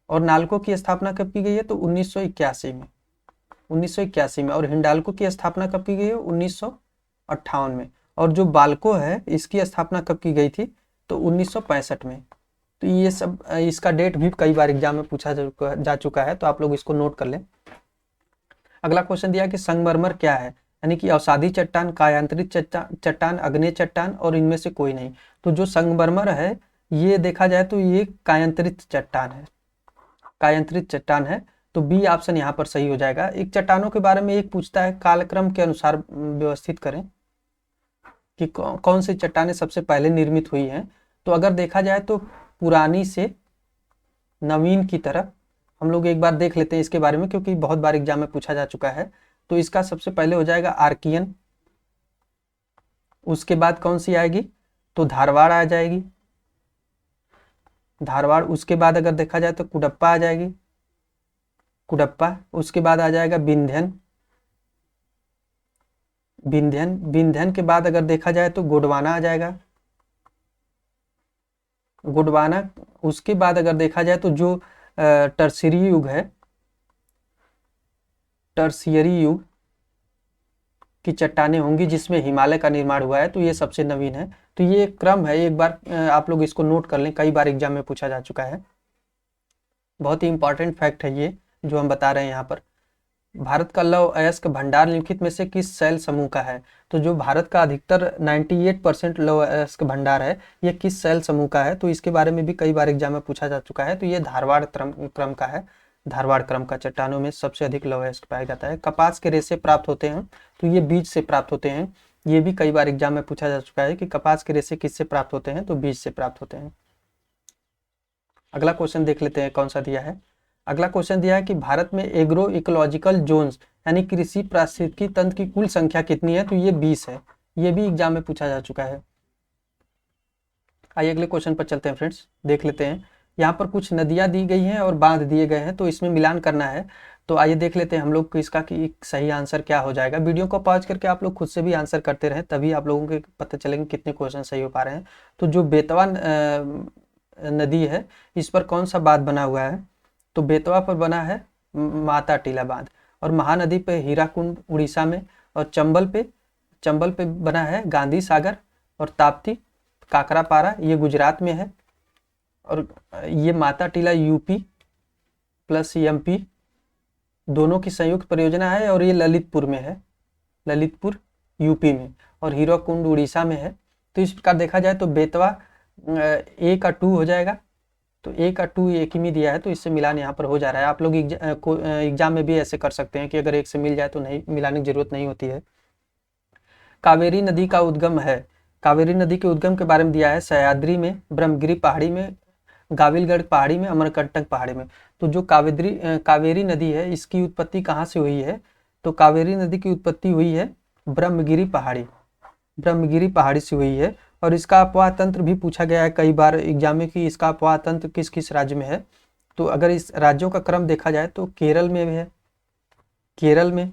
और नालको की स्थापना कब की गई है, तो 1981 में, 1981 में। और हिंडाल्को की स्थापना कब की गई है, 1958 में। और जो बाल्को है इसकी स्थापना कब की गई थी, तो 1965 में। तो ये सब, इसका डेट भी कई बार एग्जाम में पूछा जा चुका है, तो आप लोग इसको नोट कर लें। अगला क्वेश्चन दिया कि संगमरमर क्या है, यानी कि अवसादी चट्टान, कायांतरित चट्टान, अग्नेय चट्टान और इनमें से कोई नहीं। तो जो संगमरमर है ये देखा जाए तो ये कायांतरित चट्टान है, कायांतरित चट्टान है। तो बी ऑप्शन यहाँ पर सही हो जाएगा। एक चट्टानों के बारे में एक पूछता है, कालक्रम के अनुसार व्यवस्थित करें कि कौन सी चट्टानें सबसे पहले निर्मित हुई हैं। तो अगर देखा जाए तो पुरानी से नवीन की तरफ हम लोग एक बार देख लेते हैं इसके बारे में, क्योंकि बहुत बार एग्जाम में पूछा जा चुका है। तो इसका सबसे पहले हो जाएगा आर्कियन, उसके बाद कौन सी आएगी, तो धारवाड़ आ जाएगी, धारवाड़। उसके बाद अगर देखा जाए तो कुडप्पा आ जाएगी, कुडप्पा। उसके बाद आ जाएगा विंध्यन, विंध्यन। विंध्यन के बाद अगर देखा जाए तो गोंडवाना आ जाएगा, गोंडवाना। उसके बाद अगर देखा जाए तो जो टर्शियरी युग है, टर्शियरी युग की चट्टानें होंगी जिसमें हिमालय का निर्माण हुआ है, तो ये सबसे नवीन है। तो ये क्रम है, एक बार आप लोग इसको नोट कर लें, कई बार एग्जाम में पूछा जा चुका है। बहुत ही इंपॉर्टेंट फैक्ट है ये जो हम बता रहे हैं यहाँ पर। भारत का लौह अयस्क भंडार निम्नलिखित में से किस शैल समूह का है, तो जो भारत का अधिकतर 98% लौह अयस्क भंडार है ये किस शैल समूह का है, तो इसके बारे में भी कई बार एग्जाम में पूछा जा चुका है। तो ये धारवाड़ क्रम का है, धारवाड़ क्रम का चट्टानों में सबसे अधिक लौह अयस्क पाया जाता है। कपास के रेशे प्राप्त होते हैं, तो ये बीज से प्राप्त होते हैं, ये भी कई बार एग्जाम में पूछा जा चुका है कि कपास के रेशे किससे प्राप्त होते हैं, तो बीज से प्राप्त होते हैं। अगला क्वेश्चन देख लेते हैं कौन सा दिया है। अगला क्वेश्चन दिया है कि भारत में एग्रो इकोलॉजिकल जोन्स यानी कृषि पारिस्थितिकी तंत्र की कुल संख्या कितनी है, तो ये 20 है, ये भी एग्जाम में पूछा जा चुका है। आइए अगले क्वेश्चन पर चलते हैं फ्रेंड्स, देख लेते हैं। यहाँ पर कुछ नदियाँ दी गई हैं और बांध दिए गए हैं, तो इसमें मिलान करना है। तो आइए देख लेते हैं हम लोग को इसका कि सही आंसर क्या हो जाएगा। वीडियो को पॉज करके आप लोग खुद से भी आंसर करते रहें, तभी आप लोगों को पता चलेंगे कितने क्वेश्चन सही हो पा रहे हैं। तो जो बेतवा नदी है इस पर कौन सा बांध बना हुआ है, तो बेतवा पर बना है माता टीला बांध। और महानदी पे हीराकुंड उड़ीसा में, और चंबल पे बना है गांधी सागर। और ताप्ती काकरापारा ये गुजरात में है। और ये Mata Tila UP plus MP दोनों की संयुक्त परियोजना है, और ये ललितपुर में है, ललितपुर यूपी में, और हीराकुंड उड़ीसा में है। तो इस प्रकार देखा जाए तो बेतवा A का 2 हो जाएगा, तो ए का 2 एक ही में दिया है, तो इससे मिलान यहाँ पर हो जा रहा है। आप लोग एग्जाम में भी ऐसे कर सकते हैं कि अगर एक से मिल जाए तो नहीं मिलाने की जरूरत नहीं होती है। कावेरी नदी का उद्गम है, कावेरी नदी के उद्गम के बारे में दिया है सह्याद्री में, ब्रह्मगिरी पहाड़ी में, गाविलगढ़ पहाड़ी में, अमरकंटक पहाड़ी में। तो जो कावेरी नदी है इसकी उत्पत्ति कहाँ से हुई है? तो कावेरी नदी की उत्पत्ति हुई है ब्रह्मगिरी पहाड़ी से हुई है। और इसका अपवाह तंत्र भी पूछा गया है कई बार एग्जाम में कि इसका अपवाह तंत्र किस किस राज्य में है। तो अगर इस राज्यों का क्रम देखा जाए तो केरल में है, केरल में,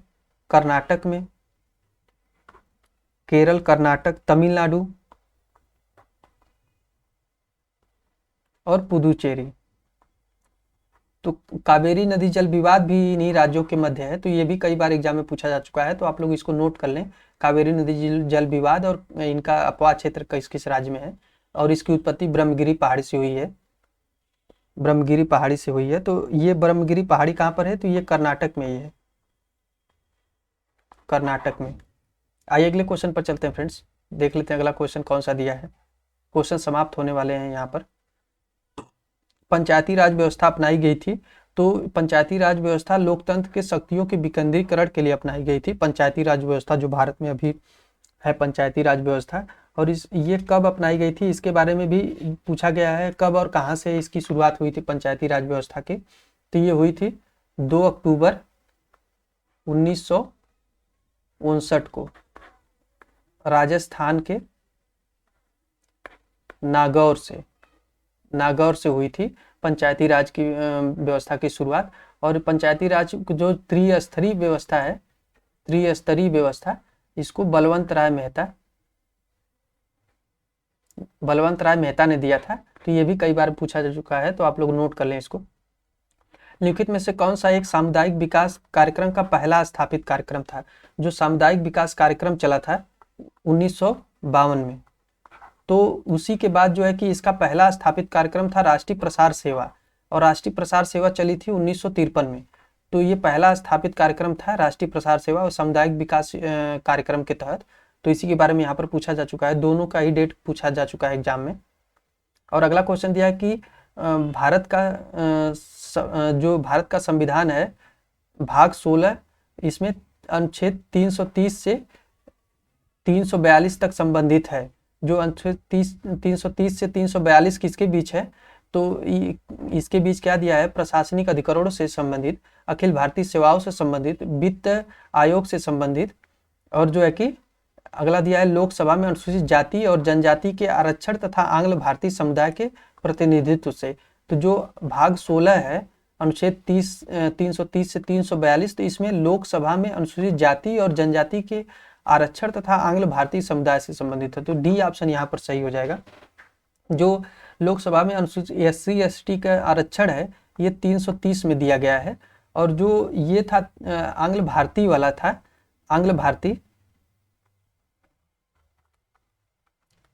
कर्नाटक में, केरल, कर्नाटक, तमिलनाडु और पुदुचेरी। तो कावेरी नदी जल विवाद भी इन्हीं राज्यों के मध्य है, तो ये भी कई बार एग्जाम में पूछा जा चुका है, तो आप लोग इसको नोट कर लें। कावेरी नदी जल विवाद और इनका अपवाह क्षेत्र किस किस राज्य में है, और इसकी उत्पत्ति ब्रह्मगिरी पहाड़ी से हुई है, ब्रह्मगिरी पहाड़ी से हुई है। तो ये ब्रह्मगिरी पहाड़ी कहाँ पर है? तो ये कर्नाटक में ही है, कर्नाटक में। आइए अगले क्वेश्चन पर चलते हैं फ्रेंड्स, देख लेते हैं अगला क्वेश्चन कौन सा दिया है। क्वेश्चन समाप्त होने वाले हैं यहाँ पर। पंचायती राज व्यवस्था अपनाई गई थी, तो पंचायती राज व्यवस्था लोकतंत्र के शक्तियों के विकेंद्रीकरण के लिए अपनाई गई थी। पंचायती राज व्यवस्था जो भारत में अभी है पंचायती राज व्यवस्था, और ये कब अपनाई गई थी इसके बारे में भी पूछा गया है, कब और कहाँ से इसकी शुरुआत हुई थी पंचायती राज व्यवस्था की। तो ये हुई थी 2 अक्टूबर 1959 को राजस्थान के नागौर से हुई थी पंचायती राज की व्यवस्था की शुरुआत। और पंचायती राज जो त्रिस्तरीय व्यवस्था, इसको बलवंत राय मेहता ने दिया था। तो ये भी कई बार पूछा जा चुका है, तो आप लोग नोट कर लें इसको। निम्नलिखित में से कौन सा एक सामुदायिक विकास कार्यक्रम का पहला स्थापित कार्यक्रम था? जो सामुदायिक विकास कार्यक्रम चला था 1952 में, तो उसी के बाद जो है कि इसका पहला स्थापित कार्यक्रम था राष्ट्रीय प्रसार सेवा, और राष्ट्रीय प्रसार सेवा चली थी 1953 में। तो ये पहला स्थापित कार्यक्रम था राष्ट्रीय प्रसार सेवा और सामुदायिक विकास कार्यक्रम के तहत। तो इसी के बारे में यहाँ पर पूछा जा चुका है, दोनों का ही डेट पूछा जा चुका है एग्जाम में। और अगला क्वेश्चन दिया है कि जो भारत का संविधान है भाग 16, इसमें अनुच्छेद 330 से 342 तक संबंधित है। जो अनुच्छेद 330 से 342 किसके बीच है? तो इसके बीच क्या दिया है? प्रशासनिक अधिकारों से संबंधित, अखिल भारतीय सेवाओं से संबंधित, वित्त आयोग से संबंधित, और जो है कि अगला दिया है लोकसभा में अनुसूचित जाति और जनजाति के आरक्षण तथा आंग्ल भारतीय समुदाय के प्रतिनिधित्व से। तो जो भाग 16 है अनुच्छेद 330 से 342, तो इसमें लोकसभा में अनुसूचित जाति और जनजाति के आरक्षण तथा आंग्ल भारतीय समुदाय से संबंधित है। तो डी ऑप्शन यहाँ पर सही हो जाएगा। जो लोकसभा में अनुसूचित SC ST का आरक्षण है ये 330 में दिया गया है, और जो ये था आंग्ल भारतीय वाला था, आंग्ल भारतीय,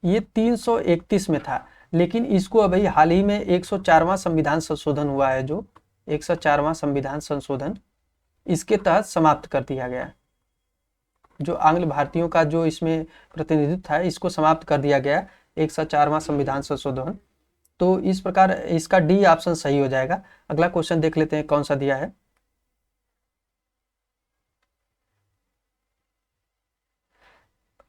ये 331 में था। लेकिन इसको अभी हाल ही में 104वां संविधान संशोधन हुआ है, जो 104वां संविधान संशोधन, इसके तहत समाप्त कर दिया गया। जो आंग्ल भारतीयों का जो इसमें प्रतिनिधित्व था इसको समाप्त कर दिया गया 104वां संविधान संशोधन। तो इस प्रकार इसका डी ऑप्शन सही हो जाएगा। अगला क्वेश्चन देख लेते हैं कौन सा दिया है।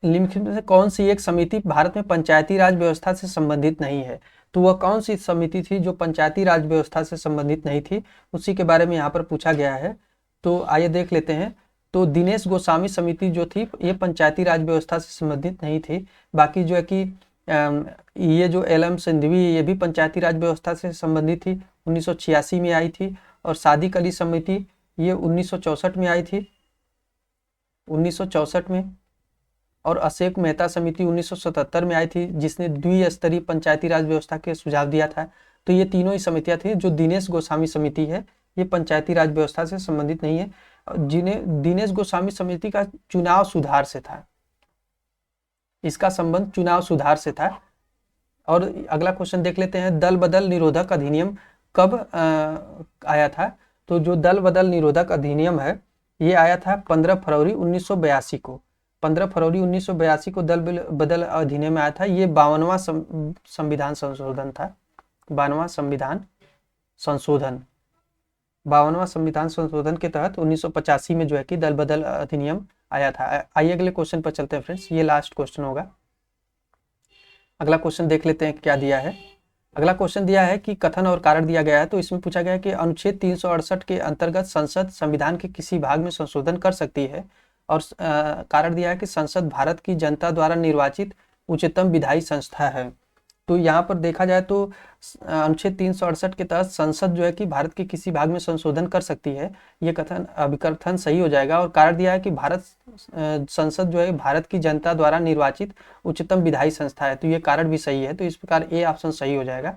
निम्नलिखित में से कौन सी एक समिति भारत में पंचायती राज व्यवस्था से संबंधित नहीं है? तो वह कौन सी समिति थी जो पंचायती राज व्यवस्था से संबंधित नहीं थी, उसी के बारे में यहाँ पर पूछा गया है। तो आइए देख लेते हैं। तो दिनेश गोस्वामी समिति जो थी ये पंचायती राज व्यवस्था से संबंधित नहीं थी। बाकी जो है कि ये जो LM सिंघवी ये भी पंचायती राज व्यवस्था से संबंधित थी, 1986 में आई थी। और सादिक अली समिति ये 1964 में आई थी, 1964 में। और अशोक मेहता समिति 1977 में आई थी, जिसने द्विस्तरीय पंचायती राज व्यवस्था के सुझाव दिया था। तो ये तीनों ही समितियां थी। जो दिनेश गोस्वामी समिति है ये पंचायती राज व्यवस्था से संबंधित नहीं है, जिन्हें दिनेश गोस्वामी समिति का चुनाव सुधार से था, इसका संबंध चुनाव सुधार से था। और अगला क्वेश्चन देख लेते हैं, दल बदल निरोधक अधिनियम कब आया था? तो जो दल बदल निरोधक अधिनियम है ये आया था 15 फरवरी 1982 को। 15 फरवरी 1982 को दल बदल अधिनियम आया था। ये 52वां संविधान संशोधन था। 52वां संविधान संशोधन। 52वां संविधान संशोधन के तहत 1985 में जो है कि दल बदल अधिनियम आया था। आइए अगले क्वेश्चन पर चलते हैं फ्रेंड्स, ये लास्ट क्वेश्चन होगा। अगला क्वेश्चन देख लेते हैं क्या दिया है। अगला क्वेश्चन दिया है कि कथन और कारण दिया गया है। तो इसमें पूछा गया है कि अनुच्छेद 368 के अंतर्गत संसद संविधान के किसी भाग में संशोधन कर सकती है, और कारण दिया है कि संसद भारत की जनता द्वारा निर्वाचित उच्चतम विधायी संस्था है। तो यहाँ पर देखा जाए तो अनुच्छेद 368 के तहत संसद जो है कि भारत के किसी भाग में संशोधन कर सकती है, ये कथन अभिकथन सही हो जाएगा। और कारण दिया है कि भारत संसद जो है भारत की जनता द्वारा निर्वाचित उच्चतम विधायी संस्था है, तो ये कारण भी सही है। तो इस प्रकार ए ऑप्शन सही हो जाएगा,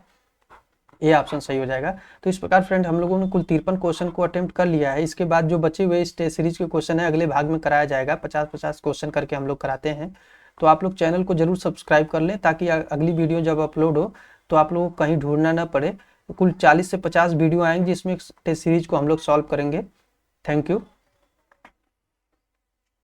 ए ऑप्शन सही हो जाएगा। तो इस प्रकार फ्रेंड हम लोगों ने कुल 53 क्वेश्चन को अटेम्प्ट कर लिया है। इसके बाद जो बचे हुए इस टेस्ट सीरीज के क्वेश्चन है अगले भाग में कराया जाएगा। 50-50 क्वेश्चन करके हम लोग कराते हैं। तो आप लोग चैनल को जरूर सब्सक्राइब कर लें, ताकि अगली वीडियो जब अपलोड हो तो आप लोगों को कहीं ढूंढना ना पड़े। कुल 40 से 50 वीडियो आएंगे जिसमें टेस्ट सीरीज को हम लोग सॉल्व करेंगे। Thank you.